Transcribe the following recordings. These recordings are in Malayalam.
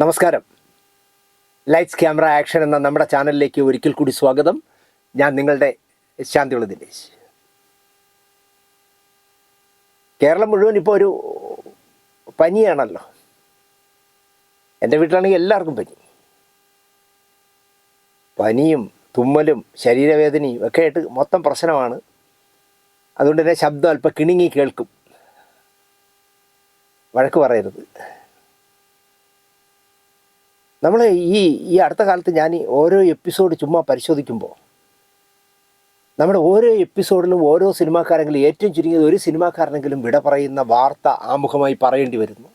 നമസ്കാരം. ലൈറ്റ്സ് ക്യാമറ ആക്ഷൻ എന്ന നമ്മുടെ ചാനലിലേക്ക് ഒരിക്കൽ കൂടി സ്വാഗതം. ഞാൻ നിങ്ങളുടെ ശാന്തിയുള്ള ദിനേശ്. കേരളം മുഴുവൻ ഇപ്പോൾ ഒരു പനിയാണല്ലോ. എൻ്റെ വീട്ടിലാണെങ്കിൽ എല്ലാവർക്കും പനിയും തുമ്മലും ശരീരവേദനയും ഒക്കെ ആയിട്ട് മൊത്തം പ്രശ്നമാണ്. അതുകൊണ്ട് തന്നെ ശബ്ദം അല്പം കിണുങ്ങി കേൾക്കും. വഴക്ക് പറയരുത്. നമ്മൾ ഈ അടുത്ത കാലത്ത് ഞാൻ ഓരോ എപ്പിസോഡ് ചുമ്മാ പരിശോധിക്കുമ്പോൾ നമ്മുടെ ഓരോ എപ്പിസോഡിലും ഓരോ സിനിമാക്കാരെങ്കിലും ഏറ്റവും ചുരുങ്ങിയത് ഒരു സിനിമാക്കാരനെങ്കിലും വിട പറയുന്ന വാർത്ത ആമുഖമായി പറയേണ്ടി വരുന്നു.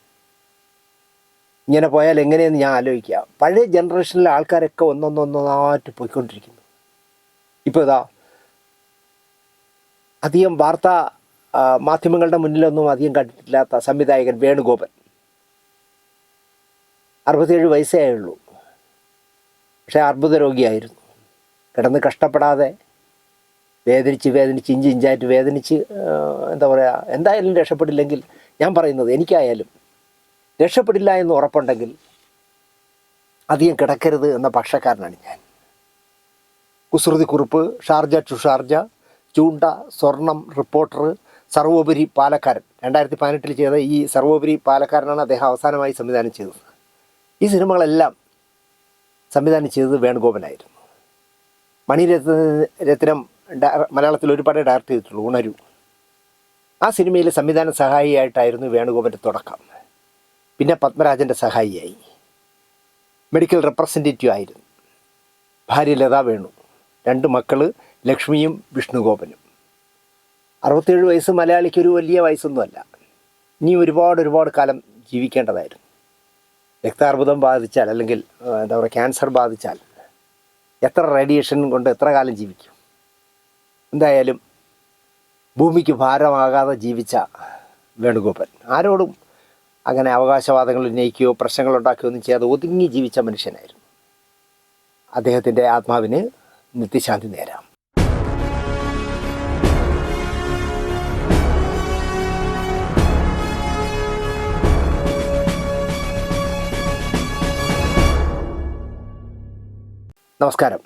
ഇങ്ങനെ പോയാൽ എങ്ങനെയെന്ന് ഞാൻ ആലോചിക്കുക. പഴയ ജനറേഷനിലെ ആൾക്കാരൊക്കെ ഒന്നൊന്നൊന്നായിട്ട് പോയിക്കൊണ്ടിരിക്കുന്നു. ഇപ്പോൾ ഇതാ അധികം വാർത്താ മാധ്യമങ്ങളുടെ മുന്നിലൊന്നും അധികം കണ്ടിട്ടില്ലാത്ത സംവിധായകൻ വേണുഗോപൻ 67 വയസ്സേ ആയുള്ളൂ. പക്ഷേ അർബുദ രോഗിയായിരുന്നു. കിടന്ന് കഷ്ടപ്പെടാതെ വേദനിച്ച് ഇഞ്ചായിട്ട് വേദനിച്ച് എന്താ പറയുക, എന്തായാലും രക്ഷപ്പെടില്ലെങ്കിൽ, ഞാൻ പറയുന്നത് എനിക്കായാലും രക്ഷപ്പെടില്ല എന്ന് ഉറപ്പുണ്ടെങ്കിൽ അധികം കിടക്കരുത് എന്ന പക്ഷക്കാരനാണ് ഞാൻ. കുസൃതി കുറിപ്പ്, ഷാർജ ടു ഷാർജ, ചൂണ്ട, സ്വർണം, റിപ്പോർട്ടർ, സർവോപരി പാലക്കാരൻ, 2018 ചെയ്ത ഈ സർവോപരി പാലക്കാരനാണ് അദ്ദേഹം അവസാനമായി സംവിധാനം ചെയ്തത്. ഈ സിനിമകളെല്ലാം സംവിധാനം ചെയ്തത് വേണുഗോപനായിരുന്നു. മണിരത്നം മലയാളത്തിൽ ഒരുപാട് ഡയറക്റ്റ് ചെയ്തിട്ടുള്ളൂ. ഉണരൂ, ആ സിനിമയിൽ സംവിധാന സഹായിയായിട്ടായിരുന്നു വേണുഗോപൻ്റെ തുടക്കം. പിന്നെ പത്മരാജൻ്റെ സഹായിയായി, മെഡിക്കൽ റെപ്രസെൻറ്റേറ്റീവ് ആയിരുന്നു. ഭാര്യ ലതാ വേണു, 2 മക്കൾ ലക്ഷ്മിയും വിഷ്ണുഗോപനും. 67 വയസ്സ് മലയാളിക്ക് ഒരു വലിയ വയസ്സൊന്നുമല്ല. ഇനി ഒരുപാട് കാലം ജീവിക്കേണ്ടതായിരുന്നു. രക്താർബുദം ബാധിച്ചാൽ, അല്ലെങ്കിൽ എന്താ പറയുക, ക്യാൻസർ ബാധിച്ചാൽ എത്ര റേഡിയേഷൻ കൊണ്ട് എത്ര കാലം ജീവിക്കും? എന്തായാലും ഭൂമിക്ക് ഭാരമാകാതെ ജീവിച്ച വേണുഗോപൻ ആരോടും അങ്ങനെ അവകാശവാദങ്ങൾ ഉന്നയിക്കുകയോ പ്രശ്നങ്ങൾ ഉണ്ടാക്കുകയോ ഒന്നും ചെയ്യാതെ ഒതുങ്ങി ജീവിച്ച മനുഷ്യനായിരുന്നു. അദ്ദേഹത്തിൻ്റെ ആത്മാവിന് നിത്യശാന്തി നേരാം. നമസ്കാരം.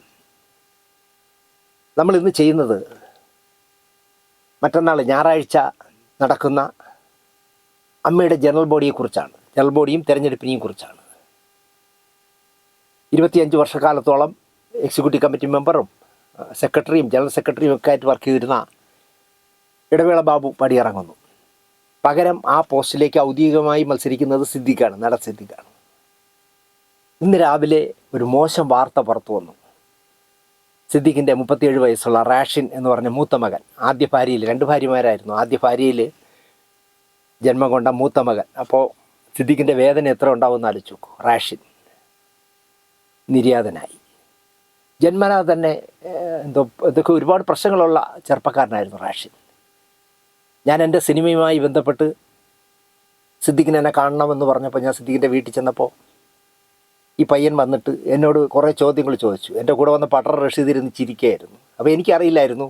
നമ്മളിന്ന് ചെയ്യുന്നത് മറ്റന്നാൾ ഞായറാഴ്ച നടക്കുന്ന അമ്മയുടെ ജനറൽ ബോഡിയെക്കുറിച്ചാണ്. ജനറൽ ബോഡിയും തെരഞ്ഞെടുപ്പിനെയും കുറിച്ചാണ്. 25 വർഷക്കാലത്തോളം എക്സിക്യൂട്ടീവ് കമ്മിറ്റി മെമ്പറും സെക്രട്ടറിയും ജനറൽ സെക്രട്ടറിയും ഒക്കെ ആയിട്ട് വർക്ക് ചെയ്തിരുന്ന ഇടവേള ബാബു പടിയിറങ്ങുന്നു. പകരം ആ പോസ്റ്റിലേക്ക് ഔദ്യോഗികമായി മത്സരിക്കുന്നത് സിദ്ദിഖാണ്, നടൻ സിദ്ദിഖാണ്. ഇന്ന് രാവിലെ ഒരു മോശം വാർത്ത പുറത്തു വന്നു. സിദ്ദിഖിൻ്റെ 37 വയസ്സുള്ള റാഷിൻ എന്ന് പറഞ്ഞ മൂത്ത മകൻ, ആദ്യ ഭാര്യയിൽ, 2 ഭാര്യമാരായിരുന്നു, ആദ്യ ഭാര്യയിൽ ജന്മം കൊണ്ട മൂത്ത മകൻ. അപ്പോൾ സിദ്ദിഖിൻ്റെ വേദന എത്ര ഉണ്ടാവുമെന്ന് ആലോചിച്ച് നോക്കൂ. റാഷിൻ നിര്യാതനായി. ജന്മനാ തന്നെ ഇതൊക്കെ ഒരുപാട് പ്രശ്നങ്ങളുള്ള ചെറുപ്പക്കാരനായിരുന്നു റാഷിൻ. ഞാൻ എൻ്റെ സിനിമയുമായി ബന്ധപ്പെട്ട് സിദ്ദിഖിനെ എന്നെ കാണണമെന്ന് പറഞ്ഞപ്പോൾ ഞാൻ സിദ്ദിഖിൻ്റെ വീട്ടിൽ ചെന്നപ്പോൾ ഈ പയ്യൻ വന്നിട്ട് എന്നോട് കുറേ ചോദ്യങ്ങൾ ചോദിച്ചു. എൻ്റെ കൂടെ വന്ന പട്ടർ റഷീദിരുന്ന് ചിരിക്കുകയായിരുന്നു. അപ്പോൾ എനിക്കറിയില്ലായിരുന്നു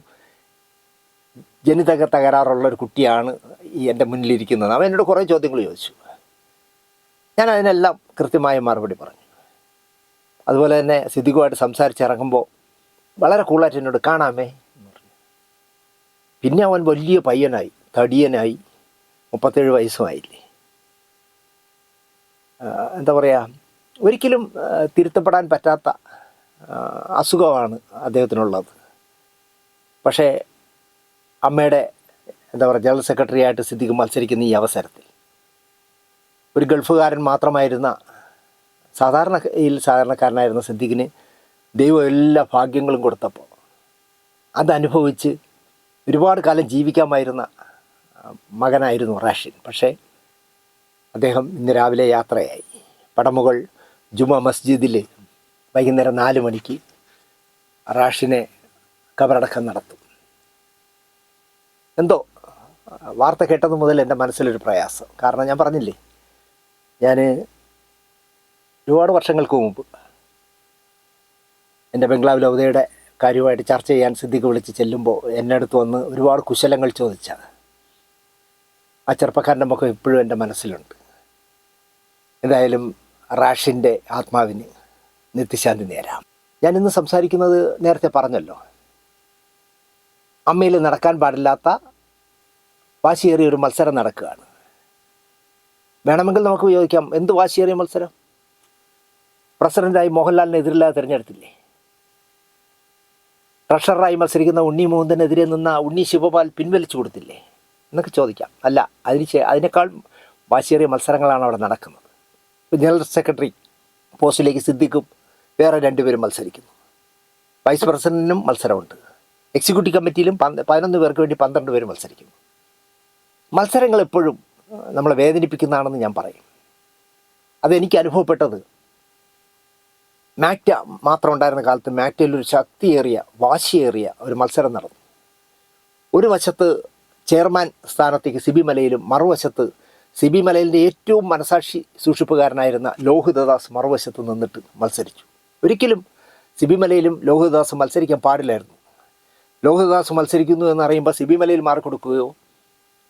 ജനിതക തകരാറുള്ളൊരു കുട്ടിയാണ് ഈ എൻ്റെ മുന്നിലിരിക്കുന്നത്. അവൻ എന്നോട് കുറേ ചോദ്യങ്ങൾ ചോദിച്ചു. ഞാൻ അതിനെല്ലാം കൃത്യമായ മറുപടി പറഞ്ഞു. അതുപോലെ തന്നെ സിദ്ദിഖുമായിട്ട് സംസാരിച്ചിറങ്ങുമ്പോൾ വളരെ കൂളായിട്ട് എന്നോട് കാണാമേ എന്ന് പറഞ്ഞു. പിന്നെ അവൻ വലിയ പയ്യനായി, തടിയനായി, 37 വയസ്സുമായില്ലേ. എന്താ പറയുക, ഒരിക്കലും തിരുത്തപ്പെടാൻ പറ്റാത്ത അസുഖമാണ് അദ്ദേഹത്തിനുള്ളത്. പക്ഷേ അമ്മയുടെ എന്താ പറയുക ജനറൽ സെക്രട്ടറി ആയിട്ട് സിദ്ദിഖ് മത്സരിക്കുന്ന ഈ അവസരത്തിൽ ഒരു ഗൾഫുകാരൻ മാത്രമായിരുന്ന സാധാരണക്കാരനായിരുന്ന സിദ്ദിഖിന് ദൈവം എല്ലാ ഭാഗ്യങ്ങളും കൊടുത്തപ്പോൾ അതനുഭവിച്ച് ഒരുപാട് കാലം ജീവിക്കാമായിരുന്ന മകനായിരുന്നു റാഷിൻ. പക്ഷേ അദ്ദേഹം ഇന്ന് രാവിലെ യാത്രയായി. പടമുകൾ ജുമാ മസ്ജിദിൽ വൈകുന്നേരം 4 മണിക്ക് റാഷിനെ ഖബറടക്കം നടത്തും. എന്തോ വാർത്ത കേട്ടത് മുതൽ എൻ്റെ മനസ്സിലൊരു പ്രയാസം. കാരണം ഞാൻ പറഞ്ഞില്ലേ, ഞാൻ ഒരുപാട് വർഷങ്ങൾക്ക് മുമ്പ് എൻ്റെ ബംഗ്ലാവ് ലൗദയുടെ കാര്യമായിട്ട് ചർച്ച ചെയ്യാൻ സിദ്ദിഖ് വിളിച്ച് ചെല്ലുമ്പോൾ എന്നെ അടുത്ത് വന്ന് ഒരുപാട് കുശലങ്ങൾ ചോദിച്ചാൽ ആ ചെറുപ്പക്കാരൻ്റെ മുഖം ഇപ്പോഴും എൻ്റെ മനസ്സിലുണ്ട്. എന്തായാലും റാഷിൻ്റെ ആത്മാവിന് നിത്യശാന്തി നേരാം. ഞാൻ ഇന്ന് സംസാരിക്കുന്നത് നേരത്തെ പറഞ്ഞല്ലോ, അമ്മയിൽ നടക്കാൻ പാടില്ലാത്ത വാശിയേറിയ ഒരു മത്സരം നടക്കുകയാണ്. വേണമെങ്കിൽ നമുക്ക് ചോദിക്കാം, എന്ത് വാശിയേറിയ മത്സരം? പ്രസിഡൻ്റായി മോഹൻലാലിനെ എതിരില്ലാതെ തിരഞ്ഞെടുത്തില്ലേ? ട്രഷററായി മത്സരിക്കുന്ന ഉണ്ണി മുകുന്ദനെതിരെ നിന്ന ഉണ്ണി ശിവപാൽ പിൻവലിച്ചു കൊടുത്തില്ലേ എന്നൊക്കെ ചോദിക്കാം. അല്ല, അതിനേക്കാൾ വാശിയേറിയ മത്സരങ്ങളാണ് അവിടെ നടക്കുന്നത്. ജനറൽ സെക്രട്ടറി പോസ്റ്റിലേക്ക് സിദ്ദിഖും വേറെ 2 പേരും മത്സരിക്കുന്നു. വൈസ് പ്രസിഡന്റിനും മത്സരമുണ്ട്. എക്സിക്യൂട്ടീവ് കമ്മിറ്റിയിലും 11 പേർക്ക് വേണ്ടി 12 പേര് മത്സരിക്കുന്നു. മത്സരങ്ങൾ എപ്പോഴും നമ്മളെ വേദനിപ്പിക്കുന്നതാണെന്ന് ഞാൻ പറയും. അതെനിക്ക് അനുഭവപ്പെട്ടത് മാക്ട മാത്രം ഉണ്ടായിരുന്ന കാലത്ത് മാക്ടയിൽ ഒരു ശക്തിയേറിയ വാശിയേറിയ ഒരു മത്സരം നടന്നു. ഒരു വശത്ത് ചെയർമാൻ സ്ഥാനത്തേക്ക് സിബി മലയിലും, മറുവശത്ത് സിബി മലയിലിൻ്റെ ഏറ്റവും മനസാക്ഷി സൂക്ഷിപ്പുകാരനായിരുന്ന ലോഹിതദാസ് മറുവശത്ത് നിന്നിട്ട് മത്സരിച്ചു. ഒരിക്കലും സിബി മലയിലും ലോഹിതദാസ് മത്സരിക്കാൻ പാടില്ലായിരുന്നു. ലോഹിതദാസ് മത്സരിക്കുന്നു എന്നറിയുമ്പോൾ സിബി മലയിൽ മാർക്ക് കൊടുക്കുകയോ,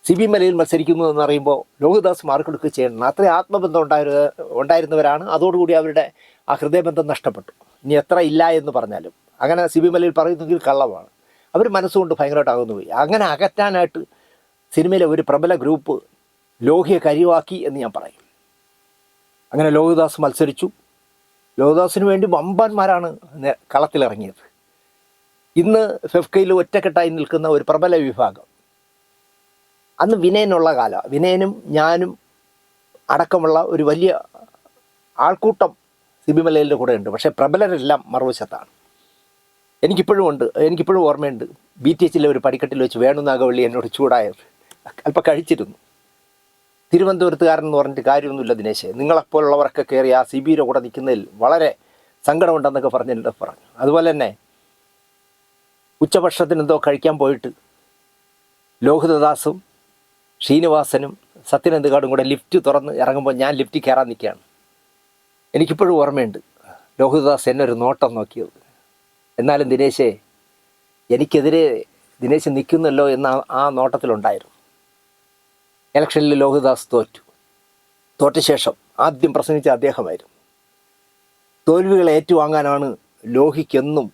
സിബി മലയിൽ മത്സരിക്കുന്നു എന്നറിയുമ്പോൾ ലോഹിതദാസ് മാർക്ക് കൊടുക്കുകയോ ചെയ്യണം. അത്രയും ആത്മബന്ധം ഉണ്ടായിരുന്നവരാണ്. അതോടുകൂടി അവരുടെ ആ ഹൃദയബന്ധം നഷ്ടപ്പെട്ടു. ഇനി എത്ര ഇല്ല എന്ന് പറഞ്ഞാലും അങ്ങനെ സിബി മലയിൽ പറയുന്നെങ്കിൽ കള്ളമാണ്. അവർ മനസ്സുകൊണ്ട് ഭയങ്കരമായിട്ട് അകന്നു പോയി. അങ്ങനെ അകറ്റാനായിട്ട് സിനിമയിലെ ഒരു പ്രബല ഗ്രൂപ്പ് ലോഹിയെ കരിവാക്കി എന്ന് ഞാൻ പറയും. അങ്ങനെ ലോഹിതദാസ് മത്സരിച്ചു. ലോഹിതദാസിന് വേണ്ടി വമ്പന്മാരാണ് കളത്തിലിറങ്ങിയത്. ഇന്ന് ഫെഫ്കയിൽ ഒറ്റക്കെട്ടായി നിൽക്കുന്ന ഒരു പ്രബല വിഭാഗം. അന്ന് വിനയനുള്ള കാലം. വിനയനും ഞാനും അടക്കമുള്ള ഒരു വലിയ ആൾക്കൂട്ടം സിബി മലയിലിൻ്റെ കൂടെ ഉണ്ട്. പക്ഷേ പ്രബലരെല്ലാം മറുവശത്താണ്. എനിക്കിപ്പോഴും ഓർമ്മയുണ്ട്, BTHലെ ഒരു പടിക്കെട്ടിൽ വെച്ച് വേണുനാഗവള്ളി എന്നോട് ചൂടായത്. അല്പം കഴിച്ചിരുന്നു. തിരുവനന്തപുരത്തുകാരൻ എന്ന് പറഞ്ഞിട്ട് കാര്യമൊന്നുമില്ല ദിനേശ്, നിങ്ങളെപ്പോലുള്ളവരൊക്കെ കയറി ആ സിബിയുടെ കൂടെ നിൽക്കുന്നതിൽ വളരെ സങ്കടമുണ്ടെന്നൊക്കെ പറഞ്ഞിട്ട് പറഞ്ഞു. അതുപോലെ തന്നെ ഉച്ചഭക്ഷണത്തിന് എന്തോ കഴിക്കാൻ പോയിട്ട് ലോഹിതദാസും ശ്രീനിവാസനും സത്യനന്ദകാടും കൂടെ ലിഫ്റ്റ് തുറന്ന് ഇറങ്ങുമ്പോൾ ഞാൻ ലിഫ്റ്റിൽ കയറാൻ നിൽക്കുകയാണ്. എനിക്കിപ്പോഴും ഓർമ്മയുണ്ട് ലോഹിതദാസ് എന്നെ ഒരു നോട്ടം നോക്കിയത്. എന്നാലും ദിനേശേ, എനിക്കെതിരെ ദിനേശ് നിൽക്കുന്നല്ലോ എന്ന ആ നോട്ടത്തിലുണ്ടായിരുന്നു. ഇലക്ഷനിൽ ലോഹിതദാസ് തോറ്റ ശേഷം ആദ്യം പ്രസംഗിച്ച അദ്ദേഹമായിരുന്നു. തോൽവികളെ ഏറ്റുവാങ്ങാനാണ് ലോഹിക്കെന്നും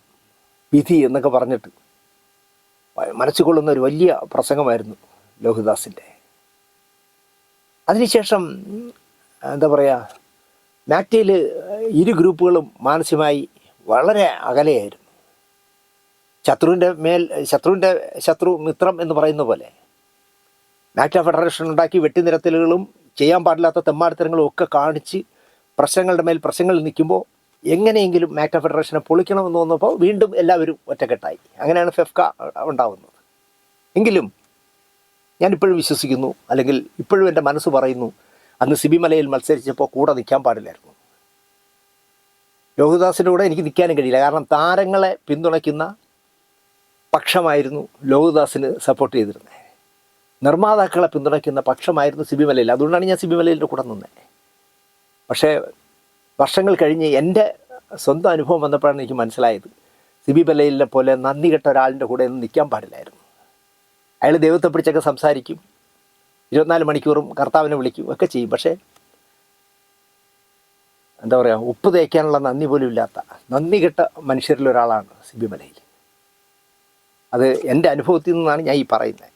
വിധി എന്നൊക്കെ പറഞ്ഞിട്ട് മനസ്സിൽ ഒരു വലിയ പ്രസംഗമായിരുന്നു ലോഹിതദാസിൻ്റെ. അതിനുശേഷം എന്താ പറയുക, മാക്ടയിൽ ഇരു ഗ്രൂപ്പുകളും മാനസികമായി വളരെ അകലെയായിരുന്നു. ശത്രുവിൻ്റെ ശത്രു മിത്രം എന്ന് പറയുന്ന പോലെ മാക്ട ഫെഡറേഷൻ ഉണ്ടാക്കി വെട്ടിനിരത്തലുകളും ചെയ്യാൻ പാടില്ലാത്ത തെമ്മാടിത്തരങ്ങളും ഒക്കെ കാണിച്ച് പ്രശ്നങ്ങളുടെ മേൽ പ്രശ്നങ്ങളിൽ നിൽക്കുമ്പോൾ എങ്ങനെയെങ്കിലും മാക്ട ഫെഡറേഷനെ പൊളിക്കണമെന്ന് തോന്നുമ്പോൾ വീണ്ടും എല്ലാവരും ഒറ്റക്കെട്ടായി. അങ്ങനെയാണ് ഫെഫ്ക ഉണ്ടാകുന്നത്. എങ്കിലും ഞാനിപ്പോഴും വിശ്വസിക്കുന്നു, അല്ലെങ്കിൽ ഇപ്പോഴും എൻ്റെ മനസ്സ് പറയുന്നു, അന്ന് സിബി മലയിൽ മത്സരിച്ചപ്പോൾ കൂടെ നിൽക്കാൻ പാടില്ലായിരുന്നു. ലോഹിതദാസിൻ്റെ കൂടെ എനിക്ക് നിൽക്കാനും കഴിയില്ല. കാരണം താരങ്ങളെ പിന്തുണയ്ക്കുന്ന പക്ഷമായിരുന്നു ലോഹിതദാസിന് സപ്പോർട്ട് ചെയ്തിരുന്നത്. നിർമ്മാതാക്കളെ പിന്തുണയ്ക്കുന്ന പക്ഷമായിരുന്നു സിബി മലയിൽ. അതുകൊണ്ടാണ് ഞാൻ സിബി മലയിലിൻ്റെ കൂടെ നിന്നത്. പക്ഷേ വർഷങ്ങൾ കഴിഞ്ഞ് എൻ്റെ സ്വന്തം അനുഭവം വന്നപ്പോഴാണ് എനിക്ക് മനസ്സിലായത്, സിബി മലയിലിനെ പോലെ നന്ദി കെട്ട ഒരാളിൻ്റെ കൂടെ ഒന്നും നിൽക്കാൻ പാടില്ലായിരുന്നു. അയാൾ ദൈവത്തെ പിടിച്ചൊക്കെ സംസാരിക്കും, 24 മണിക്കൂറും കർത്താവിനെ വിളിക്കും ഒക്കെ ചെയ്യും. പക്ഷേ എന്താ പറയുക, ഉപ്പ് തേക്കാനുള്ള നന്ദി പോലും ഇല്ലാത്ത നന്ദി കെട്ട മനുഷ്യരിലൊരാളാണ് സിബി മലയിൽ. അത് എൻ്റെ അനുഭവത്തിൽ നിന്നാണ് ഞാൻ ഈ പറയുന്നത്.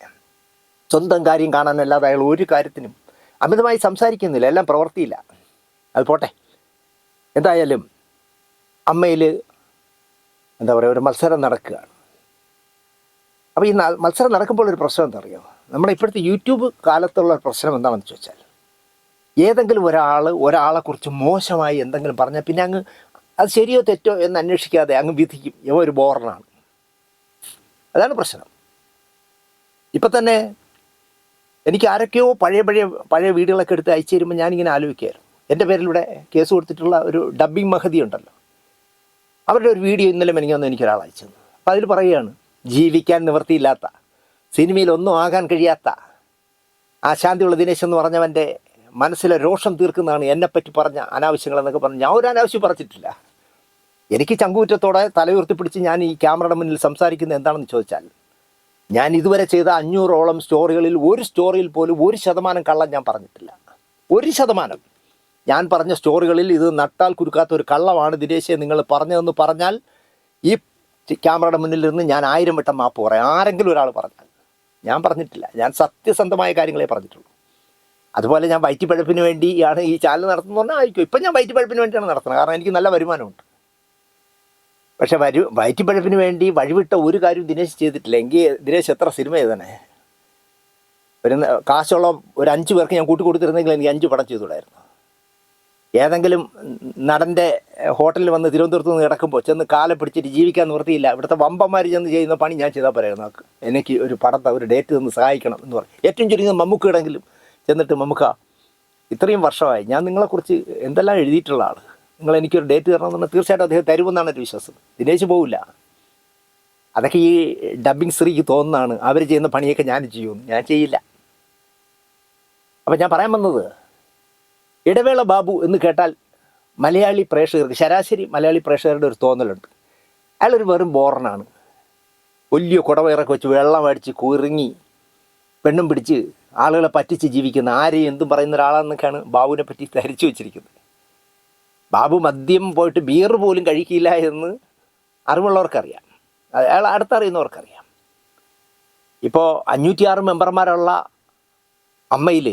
സ്വന്തം കാര്യം കാണാനല്ലാതെ അയാൾ ഒരു കാര്യത്തിനും അമിതമായി സംസാരിക്കുന്നില്ല, എല്ലാം പ്രവൃത്തിയില്ല. അത് പോട്ടെ. എന്തായാലും അമ്മയിൽ എന്താ പറയുക, ഒരു മത്സരം നടക്കുകയാണ്. അപ്പോൾ ഈ മത്സരം നടക്കുമ്പോൾ ഒരു പ്രശ്നം എന്താ അറിയുമോ, നമ്മുടെ ഇപ്പോഴത്തെ യൂട്യൂബ് കാലത്തുള്ള പ്രശ്നം എന്താണെന്ന് ചോദിച്ചാൽ, ഏതെങ്കിലും ഒരാളെക്കുറിച്ച് മോശമായി എന്തെങ്കിലും പറഞ്ഞാൽ പിന്നെ അങ്ങ് അത് ശരിയോ തെറ്റോ എന്ന് അന്വേഷിക്കാതെ അങ്ങ് വിധിക്കും, ഇവ ഒരു ബോറനാണ്. അതാണ് പ്രശ്നം. ഇപ്പം തന്നെ എനിക്ക് ആരൊക്കെയോ പഴയ വീഡിയോകളൊക്കെ എടുത്ത് അയച്ചു തരുമ്പോൾ ഞാനിങ്ങനെ ആലോചിക്കുകയായിരുന്നു. എൻ്റെ പേരിലൂടെ കേസ് കൊടുത്തിട്ടുള്ള ഒരു ഡബ്ബിംഗ് മഹതി ഉണ്ടല്ലോ, അവരുടെ ഒരു വീഡിയോ ഇന്നലെ മെനിങ്ങാന്ന് എനിക്കൊരാൾ അയച്ചു തന്നു. അപ്പോൾ അതിൽ പറയുകയാണ്, ജീവിക്കാൻ നിവൃത്തിയില്ലാത്ത, സിനിമയിൽ ഒന്നും ആകാൻ കഴിയാത്ത ആ ശാന്തിയുള്ള ദിനേശ് എന്ന് പറഞ്ഞവൻ്റെ മനസ്സിലെ രോഷം തീർക്കുന്നതാണ് എന്നെപ്പറ്റി പറഞ്ഞ അനാവശ്യങ്ങളെന്നൊക്കെ പറഞ്ഞ് ഞാൻ ഒരു അനാവശ്യം പറഞ്ഞിട്ടില്ല. എനിക്ക് ചങ്കൂറ്റത്തോടെ തലയുയർത്തിപ്പിടിച്ച് ഞാൻ ഈ ക്യാമറയുടെ മുന്നിൽ സംസാരിക്കുന്നത് എന്താണെന്ന് ചോദിച്ചാൽ, ഞാൻ ഇതുവരെ ചെയ്ത 500ഓളം സ്റ്റോറികളിൽ ഒരു സ്റ്റോറിയിൽ പോലും 1% കള്ളം ഞാൻ പറഞ്ഞിട്ടില്ല. 1%. ഞാൻ പറഞ്ഞ സ്റ്റോറികളിൽ ഇത് നട്ടാൽ കുരുക്കാത്ത ഒരു കള്ളമാണ് ദിനേശെ നിങ്ങൾ പറഞ്ഞതെന്ന് പറഞ്ഞാൽ ഈ ക്യാമറയുടെ മുന്നിലിരുന്ന് ഞാൻ 1000 വട്ടം മാപ്പ് പറയാം. ആരെങ്കിലും ഒരാൾ പറഞ്ഞാൽ. ഞാൻ പറഞ്ഞിട്ടില്ല. ഞാൻ സത്യസന്ധമായ കാര്യങ്ങളെ പറഞ്ഞിട്ടുള്ളൂ. അതുപോലെ ഞാൻ വയറ്റിപ്പഴപ്പിന് വേണ്ടിയാണ് ഈ ചാനൽ നടത്തുന്നത് പറഞ്ഞാൽ ആയിരിക്കും. ഇപ്പം ഞാൻ വയറ്റിപ്പഴപ്പിന് വേണ്ടിയാണ് നടത്തുന്നത്. കാരണം എനിക്ക് നല്ല വരുമാനമുണ്ട്. പക്ഷെ വയറ്റിപ്പഴപ്പിന് വേണ്ടി വഴിവിട്ട ഒരു കാര്യവും ദിനേശ് ചെയ്തിട്ടില്ല. എങ്കിൽ ദിനേശ് എത്ര സിനിമ ചെയ്തന്നെ. ഒരു കാശുള്ള ഒരു 5 പേർക്ക് ഞാൻ കൂട്ടി കൊടുത്തിരുന്നെങ്കിൽ എനിക്ക് 5 പടം ചെയ്തുകൂടായിരുന്നു. ഏതെങ്കിലും നടൻ്റെ ഹോട്ടലിൽ വന്ന് തിരുവനന്തപുരത്ത് നിന്ന് കിടക്കുമ്പോൾ ചെന്ന് കാലെ പിടിച്ചിട്ട് ജീവിക്കാൻ നിവൃത്തിയില്ല, ഇവിടുത്തെ വമ്പന്മാർ ചെന്ന് ചെയ്യുന്ന പണി ഞാൻ ചെയ്താൽ പറയായിരുന്നു. എനിക്ക് ഒരു പടത്തെ ഒരു ഡേറ്റ് തന്ന് സഹായിക്കണം എന്ന് പറയും. ഏറ്റവും ചുരുങ്ങിയത് മമ്മൂക്കയിടെങ്കിലും ചെന്നിട്ട്, മമ്മൂക്ക ഇത്രയും വർഷമായി ഞാൻ നിങ്ങളെക്കുറിച്ച് എന്തെല്ലാം എഴുതിയിട്ടുള്ള ആൾ, നിങ്ങൾ എനിക്കൊരു ഡേറ്റ് തരണമെന്നുണ്ടെങ്കിൽ തീർച്ചയായിട്ടും അദ്ദേഹം തരുമെന്നാണ് ഒരു വിശ്വാസം. ദിനേശ് പോവില്ല. അതൊക്കെ ഈ ഡബ്ബിങ് സ്ത്രീക്ക് തോന്നുന്നതാണ്. അവർ ചെയ്യുന്ന പണിയൊക്കെ ഞാൻ ചെയ്യുമെന്ന്. ഞാൻ ചെയ്യില്ല. അപ്പം ഞാൻ പറയാൻ വന്നത്, ഇടവേള ബാബു എന്ന് കേട്ടാൽ മലയാളി പ്രേക്ഷകർക്ക്, ശരാശരി മലയാളി പ്രേക്ഷകരുടെ ഒരു തോന്നലുണ്ട്, അയാളൊരു വെറും ബോറനാണ്. വലിയ കുടവയറൊക്കെ വെച്ച് വെള്ളം അടിച്ച് കുറുങ്ങി പെണ്ണും പിടിച്ച് ആളുകളെ പറ്റിച്ച് ജീവിക്കുന്ന, ആരെയും എന്തും പറയുന്ന ഒരാളാണെന്നൊക്കെയാണ് ബാബുവിനെ പറ്റി ധരിച്ചു വെച്ചിരിക്കുന്നത്. ബാബു മദ്യം പോയിട്ട് ബിയർ പോലും കഴിക്കില്ല എന്ന് അറിവുള്ളവർക്കറിയാം. അയാൾ അടുത്തറിയുന്നവർക്കറിയാം. ഇപ്പോൾ 506 മെമ്പർമാരുള്ള അമ്മയിൽ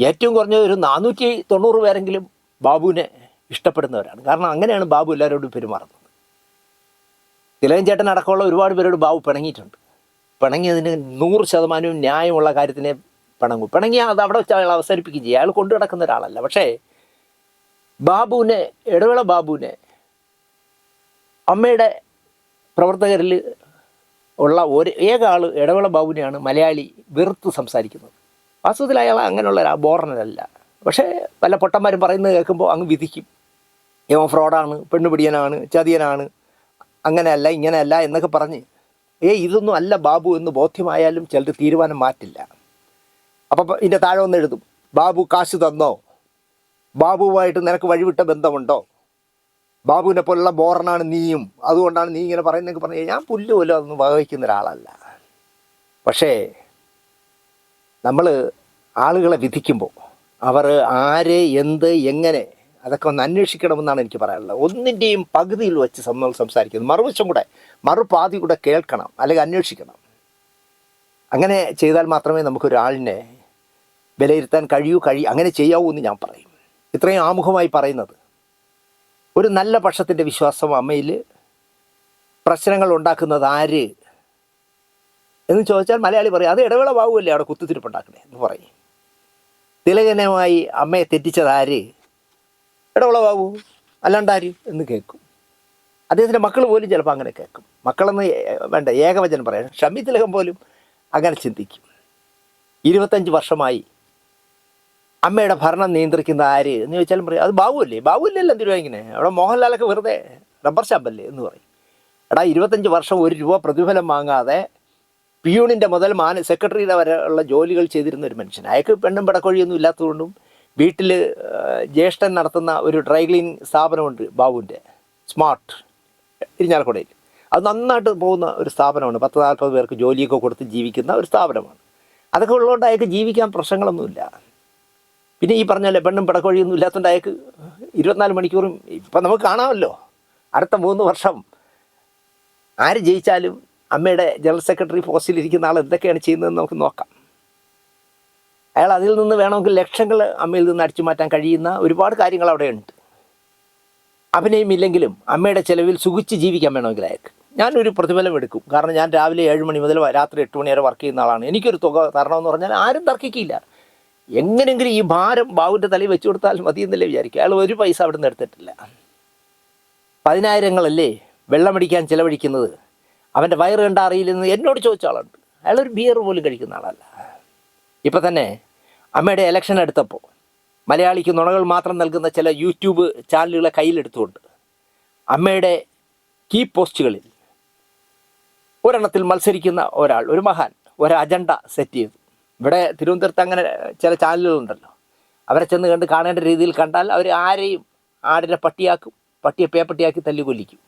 ഏറ്റവും കുറഞ്ഞ ഒരു 490 പേരെങ്കിലും ബാബുവിനെ ഇഷ്ടപ്പെടുന്നവരാണ്. കാരണം അങ്ങനെയാണ് ബാബു എല്ലാവരോടും പെരുമാറുന്നത്. തിലകൻ ചേട്ടൻ അടക്കമുള്ള ഒരുപാട് പേരോട് ബാബു പിണങ്ങിയിട്ടുണ്ട്. പിണങ്ങിയതിന് 100% ന്യായമുള്ള കാര്യത്തിനെ പിണങ്ങും. പിണങ്ങിയാൽ അത് അവിടെ വെച്ച് അയാൾ അവസാനിപ്പിക്കുകയും ചെയ്യും. അയാൾ കൊണ്ടു നടക്കുന്ന ഒരാളല്ല. പക്ഷേ ബാബുവിനെ, ഇടവേള ബാബുവിനെ അമ്മയുടെ പ്രവർത്തകരിൽ ഉള്ള ഏക ആൾ ഇടവേള ബാബുവിനെയാണ് മലയാളി വെറുത്ത് സംസാരിക്കുന്നത്. വാസ്തവത്തിൽ അയാൾ അങ്ങനെയുള്ള ബോറനല്ല. പക്ഷേ പല പൊട്ടന്മാരും പറയുന്നത് കേൾക്കുമ്പോൾ അങ്ങ് വിധിക്കും. ഇവൻ ഫ്രോഡാണ്, പെണ്ണുപിടിയനാണ്, ചതിയനാണ്, അങ്ങനെയല്ല ഇങ്ങനെയല്ല എന്നൊക്കെ പറഞ്ഞ് ഇതൊന്നും അല്ല ബാബു എന്ന് ബോധ്യമായാലും ചിലർ തീരുമാനം മാറ്റില്ല. അപ്പം ഇതിൻ്റെ താഴെ ഒന്ന് എഴുതും, ബാബു കാശ് തന്നോ, ബാബുവായിട്ട് നിനക്ക് വഴിവിട്ട ബന്ധമുണ്ടോ, ബാബുവിനെ പോലുള്ള ബോറനാണ് നീയും, അതുകൊണ്ടാണ് നീ ഇങ്ങനെ പറയുന്നതൊക്കെ പറഞ്ഞു. ഞാൻ പുല്ല് പോലും അതൊന്നും വകവയ്ക്കുന്ന ഒരാളല്ല. പക്ഷേ നമ്മൾ ആളുകളെ വിധിക്കുമ്പോൾ അവർ ആരെ, എന്ത്, എങ്ങനെ, അതൊക്കെ ഒന്ന് അന്വേഷിക്കണമെന്നാണ് എനിക്ക് പറയാനുള്ളത്. ഒന്നിൻ്റെയും പകുതിയിൽ വെച്ച് നമ്മൾ സംസാരിക്കുന്നത്, മറുവശം കൂടെ, മറുപാതി കൂടെ കേൾക്കണം, അല്ലെങ്കിൽ അന്വേഷിക്കണം. അങ്ങനെ ചെയ്താൽ മാത്രമേ നമുക്കൊരാളിനെ വിലയിരുത്താൻ അങ്ങനെ ചെയ്യാവൂ എന്ന് ഞാൻ പറയും. ഇത്രയും ആമുഖമായി പറയുന്നത്, ഒരു നല്ല പക്ഷത്തിൻ്റെ വിശ്വാസം അമ്മയിൽ പ്രശ്നങ്ങൾ ഉണ്ടാക്കുന്നത് ആര് എന്ന് ചോദിച്ചാൽ മലയാളി പറയും, അത് ഇടവേള ബാബുവല്ലേ അവിടെ കുത്തിത്തിരിപ്പുണ്ടാക്കണേ എന്ന് പറയും. തിലകനുമായി അമ്മയെ തെറ്റിച്ചതാര്? ഇടവേള ബാബു, അല്ലാണ്ടാര് എന്ന് കേൾക്കും. അദ്ദേഹത്തിൻ്റെ മക്കൾ പോലും ചിലപ്പോൾ അങ്ങനെ കേൾക്കും. മക്കളെന്ന് വേണ്ട, ഏകവചനം പറയാം. ഷമി തിലകൻ പോലും അങ്ങനെ ചിന്തിക്കും. 25 വർഷമായി അമ്മയുടെ ഭരണം നിയന്ത്രിക്കുന്ന ആര് എന്ന് ചോദിച്ചാലും പറയും, അത് ബാബുവല്ലേ. ബാബുവല്ലല്ലോ എന്തിനാ ഇങ്ങനെ, അവിടെ മോഹൻലാലൊക്കെ വെറുതെ റബ്ബർ സ്റ്റാമ്പല്ലേ എന്ന് പറയും. 25 വർഷം 1 രൂപ പ്രതിഫലം വാങ്ങാതെ പിയൂണിൻ്റെ മുതൽ സെക്രട്ടറിയുടെ വരെ ഉള്ള ജോലികൾ ചെയ്തിരുന്ന ഒരു മനുഷ്യൻ. അയാൾക്ക് പെണ്ണും പിടക്കൊഴിയൊന്നും ഇല്ലാത്തതുകൊണ്ടും വീട്ടിൽ ജ്യേഷ്ഠൻ നടത്തുന്ന ഒരു ഡ്രൈ ക്ലീനിങ് സ്ഥാപനമുണ്ട് ബാബുവിൻ്റെ, സ്മാർട്ട്, ഇരിഞ്ഞാലക്കുടയിൽ. അത് നന്നായിട്ട് പോകുന്ന ഒരു സ്ഥാപനമാണ്. 10-40 പേർക്ക് ജോലിയൊക്കെ കൊടുത്ത് ജീവിക്കുന്ന ഒരു സ്ഥാപനമാണ്. അതൊക്കെ ഉള്ളതുകൊണ്ട് അയാൾക്ക് ജീവിക്കാൻ പ്രശ്നങ്ങളൊന്നുമില്ല. പിന്നെ ഈ പറഞ്ഞല്ലേ പെണ്ണും പിടക്കൊഴിയൊന്നും ഇല്ലാത്തതുകൊണ്ട് അയാൾക്ക് 24 മണിക്കൂറും ഇപ്പം നമുക്ക് കാണാമല്ലോ. അടുത്ത 3 വർഷം ആര് ജയിച്ചാലും അമ്മയുടെ ജനറൽ സെക്രട്ടറി പോസ്റ്റിലിരിക്കുന്ന ആൾ എന്തൊക്കെയാണ് ചെയ്യുന്നതെന്ന് നമുക്ക് നോക്കാം. അയാൾ അതിൽ നിന്ന് വേണമെങ്കിൽ ലക്ഷങ്ങൾ അമ്മയിൽ നിന്ന് അടിച്ചു മാറ്റാൻ കഴിയുന്ന ഒരുപാട് കാര്യങ്ങൾ അവിടെയുണ്ട്. അഭിനയമില്ലെങ്കിലും അമ്മയുടെ ചിലവിൽ സുഖിച്ച് ജീവിക്കാൻ വേണമെങ്കിൽ അയാൾക്ക് ഞാനൊരു പ്രതിഫലം എടുക്കും. കാരണം ഞാൻ രാവിലെ 7 മണി മുതൽ രാത്രി 8 മണി വരെ വർക്ക് ചെയ്യുന്ന ആളാണ്. എനിക്കൊരു തുക തരണമെന്ന് പറഞ്ഞാൽ ആരും തർക്കിക്കില്ല. എങ്ങനെയെങ്കിലും ഈ ഭാരം ബാബുവിൻ്റെ തലയിൽ വെച്ചു കൊടുത്താൽ മതി എന്നല്ലേ വിചാരിക്കും. അയാൾ ഒരു പൈസ അവിടെ നിന്ന് എടുത്തിട്ടില്ല. 10,000-ങ്ങളല്ലേ വെള്ളമടിക്കാൻ ചിലവഴിക്കുന്നത്. അവൻ്റെ വയറ് കണ്ട അറിയില്ലെന്ന് എന്നോട് ചോദിച്ച ആളുണ്ട്. അയാളൊരു ബിയർ പോലും കഴിക്കുന്ന ആളല്ല. ഇപ്പം തന്നെ അമ്മയുടെ ഇലക്ഷൻ എടുത്തപ്പോൾ മലയാളിക്ക് നുണകൾ മാത്രം നൽകുന്ന ചില യൂട്യൂബ് ചാനലുകളെ കയ്യിലെടുത്തുകൊണ്ട് അമ്മയുടെ കീ പോസ്റ്റുകളിൽ ഒരെണ്ണത്തിൽ മത്സരിക്കുന്ന ഒരാൾ, ഒരു മഹാൻ, ഒരു അജണ്ട സെറ്റ് ചെയ്തു. ഇവിടെ തിരുവനന്തപുരത്ത് അങ്ങനെ ചില ചാനലുകളുണ്ടല്ലോ, അവരെ ചെന്ന് കണ്ട് കാണേണ്ട രീതിയിൽ കണ്ടാൽ അവർ ആരെയും ആടിനെ പട്ടിയാക്കും, പട്ടിയെ പേപ്പട്ടിയാക്കി തല്ലി കൊല്ലിക്കും.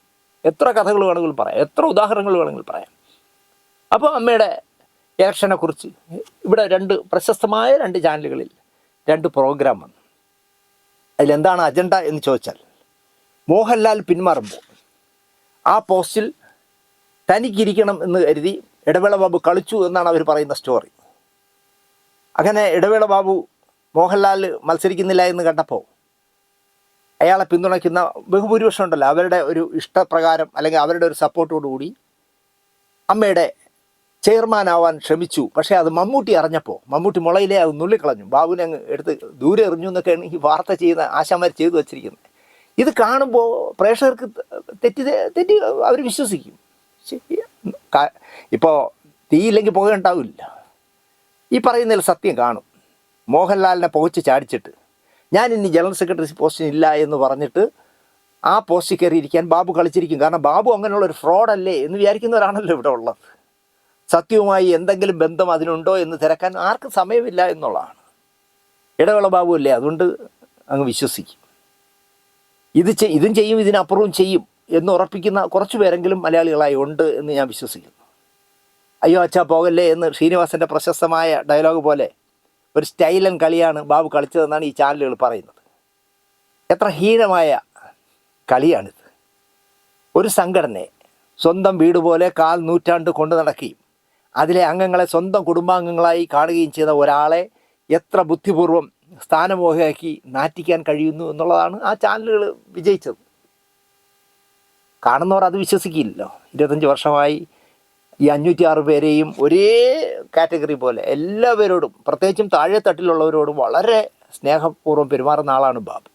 എത്ര കഥകൾ വേണമെങ്കിലും പറയാം, എത്ര ഉദാഹരണങ്ങൾ വേണമെങ്കിലും പറയാം. അപ്പോൾ അമ്മയുടെ ഇലക്ഷനെക്കുറിച്ച് ഇവിടെ പ്രശസ്തമായ 2 ചാനലുകളിൽ 2 പ്രോഗ്രാം വന്നു. അതിലെന്താണ് അജണ്ട എന്ന് ചോദിച്ചാൽ, മോഹൻലാൽ പിന്മാറുമ്പോൾ ആ പോസ്റ്റിൽ തനിക്കിരിക്കണം എന്ന് കരുതി ഇടവേള ബാബു കളിച്ചു എന്നാണ് അവർ പറയുന്ന സ്റ്റോറി. അങ്ങനെ ഇടവേള ബാബു മോഹൻലാൽ മത്സരിക്കുന്നില്ല എന്ന് കണ്ടപ്പോൾ അയാളെ പിന്തുണയ്ക്കുന്ന ബഹുഭൂരിപക്ഷം ഉണ്ടല്ലോ, അവരുടെ ഒരു ഇഷ്ടപ്രകാരം അല്ലെങ്കിൽ അവരുടെ ഒരു സപ്പോർട്ടോടുകൂടി അമ്മയുടെ ചെയർമാനാവാൻ ശ്രമിച്ചു. പക്ഷേ അത് മമ്മൂട്ടി അറിഞ്ഞപ്പോൾ മമ്മൂട്ടി മുളയിലെ അത് നുള്ളിക്കളഞ്ഞു, ബാബുവിനെ അങ്ങ് എടുത്ത് ദൂരെ എറിഞ്ഞു എന്നൊക്കെയാണ് ഈ വാർത്ത ചെയ്യുന്ന ആശാന്മാർ ചെയ്തു വച്ചിരിക്കുന്നത്. ഇത് കാണുമ്പോൾ പ്രേക്ഷകർക്ക് തെറ്റി അവർ വിശ്വസിക്കും. ഇപ്പോൾ തീയില്ലെങ്കിൽ പുക ഉണ്ടാവില്ല. ഈ പറയുന്നതിൽ സത്യം കാണും. മോഹൻലാലിനെ പുകച്ച് ചാടിച്ചിട്ട് ഞാൻ ഇനി ജനറൽ സെക്രട്ടറി പോസ്റ്റിന് ഇല്ല എന്ന് പറഞ്ഞിട്ട് ആ പോസ്റ്റിൽ കയറിയിരിക്കാൻ ബാബു കളിച്ചിരിക്കും. കാരണം ബാബു അങ്ങനെയുള്ള ഒരു ഫ്രോഡല്ലേ എന്ന് വിചാരിക്കുന്നവരാണല്ലോ ഇവിടെ ഉള്ളത്. സത്യവുമായി എന്തെങ്കിലും ബന്ധം അതിനുണ്ടോ എന്ന് തിരക്കാൻ ആർക്കും സമയമില്ല എന്നുള്ളതാണ്. ഇടവേള ബാബു അല്ലേ, അതുകൊണ്ട് അങ്ങ് വിശ്വസിക്കും. ഇതും ചെയ്യും, ഇതിനപ്പുറവും ചെയ്യും എന്ന് ഉറപ്പിക്കുന്ന കുറച്ച് പേരെങ്കിലും മലയാളികളായി ഉണ്ട് എന്ന് ഞാൻ വിശ്വസിക്കുന്നു. അയ്യോ അച്ഛാ പോകല്ലേ എന്ന് ശ്രീനിവാസൻ്റെ പ്രശസ്തമായ ഡയലോഗ് പോലെ ഒരു സ്റ്റൈലൻ കളിയാണ് ബാബു കളിച്ചതെന്നാണ് ഈ ചാനലുകൾ പറയുന്നത്. എത്ര ഹീനമായ കളിയാണിത്. ഒരു സംഘടനയെ സ്വന്തം വീട് പോലെ 1/4 നൂറ്റാണ്ട് കൊണ്ടു നടക്കുകയും അതിലെ അംഗങ്ങളെ സ്വന്തം കുടുംബാംഗങ്ങളായി കാണുകയും ചെയ്ത ഒരാളെ എത്ര ബുദ്ധിപൂർവ്വം സ്ഥാനമോഹയാക്കി നാറ്റിക്കാൻ കഴിയുന്നു എന്നുള്ളതാണ് ആ ചാനലുകൾ വിജയിച്ചത്. കാണുന്നവർ അത് വിശ്വസിക്കില്ലല്ലോ. 25 വർഷമായി ഈ 506 പേരെയും ഒരേ കാറ്റഗറി പോലെ എല്ലാവരോടും, പ്രത്യേകിച്ചും താഴെ തട്ടിലുള്ളവരോടും വളരെ സ്നേഹപൂർവ്വം പെരുമാറുന്ന ആളാണ് ബാബു.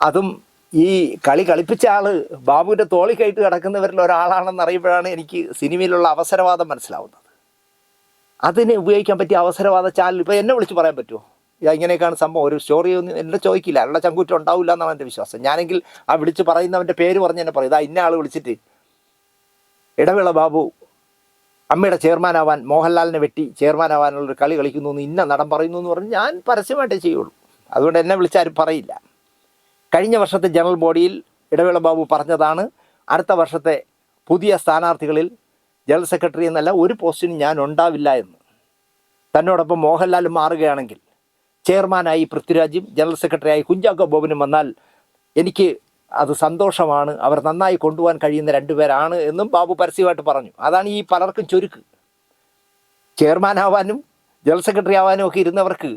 അതും ഈ കളിപ്പിച്ച ആൾ ബാബുവിൻ്റെ തോളി കയറ്റി കിടക്കുന്നവരിൽ ഒരാളാണെന്ന് അറിയുമ്പോഴാണ് എനിക്ക് സിനിമയിലുള്ള അവസരവാദം മനസ്സിലാവുന്നത്. അതിന് ഉപയോഗിക്കാൻ പറ്റിയ അവസരവാദ ചാനൽ ഇപ്പോൾ എന്നെ വിളിച്ച് പറയാൻ പറ്റുമോ? ഇങ്ങനെയൊക്കെയാണ് സംഭവം, ഒരു സ്റ്റോറി ഒന്നും എന്നെ ചോദിക്കില്ല, അയാളുടെ ചങ്കൂറ്റം ഉണ്ടാവില്ല എന്നാണ് എൻ്റെ വിശ്വാസം. ഞാനെങ്കിൽ ആ വിളിച്ച് പറയുന്നവൻ്റെ പേര് പറഞ്ഞ് എന്നെ പറയും, ഇതാ ഇന്ന ആൾ വിളിച്ചിട്ട് ഇടവേള ബാബു അമ്മയുടെ ചെയർമാനാവാൻ മോഹൻലാലിനെ വെട്ടി ചെയർമാനാവാനുള്ളൊരു കളി കളിക്കുന്നു എന്ന് ഇന്ന നടൻ പറയുന്നു എന്ന് പറഞ്ഞ് ഞാൻ പരസ്യമായിട്ടേ ചെയ്യുള്ളൂ. അതുകൊണ്ട് എന്നെ വിളിച്ചാരും പറയില്ല. കഴിഞ്ഞ വർഷത്തെ ജനറൽ ബോഡിയിൽ ഇടവേള ബാബു പറഞ്ഞതാണ്, അടുത്ത വർഷത്തെ പുതിയ സ്ഥാനാർത്ഥികളിൽ ജനറൽ സെക്രട്ടറി എന്നല്ല ഒരു പോസ്റ്റിനും ഞാൻ ഉണ്ടാവില്ല എന്ന്. തന്നോടൊപ്പം മോഹൻലാൽ മാറുകയാണെങ്കിൽ ചെയർമാനായി പൃഥ്വിരാജും ജനറൽ സെക്രട്ടറിയായി കുഞ്ചാക്കോ ബോബനും വന്നാൽ എനിക്ക് അത് സന്തോഷമാണ്, അവർ നന്നായി കൊണ്ടുപോകാൻ കഴിയുന്ന 2 പേരാണ് എന്നും ബാബു പരസ്യമായിട്ട് പറഞ്ഞു. അതാണ് ഈ പലർക്കും ചുരുക്ക്. ചെയർമാനാവാനും ജനറൽ സെക്രട്ടറി ആവാനും ഒക്കെ ഇരുന്നവർക്ക്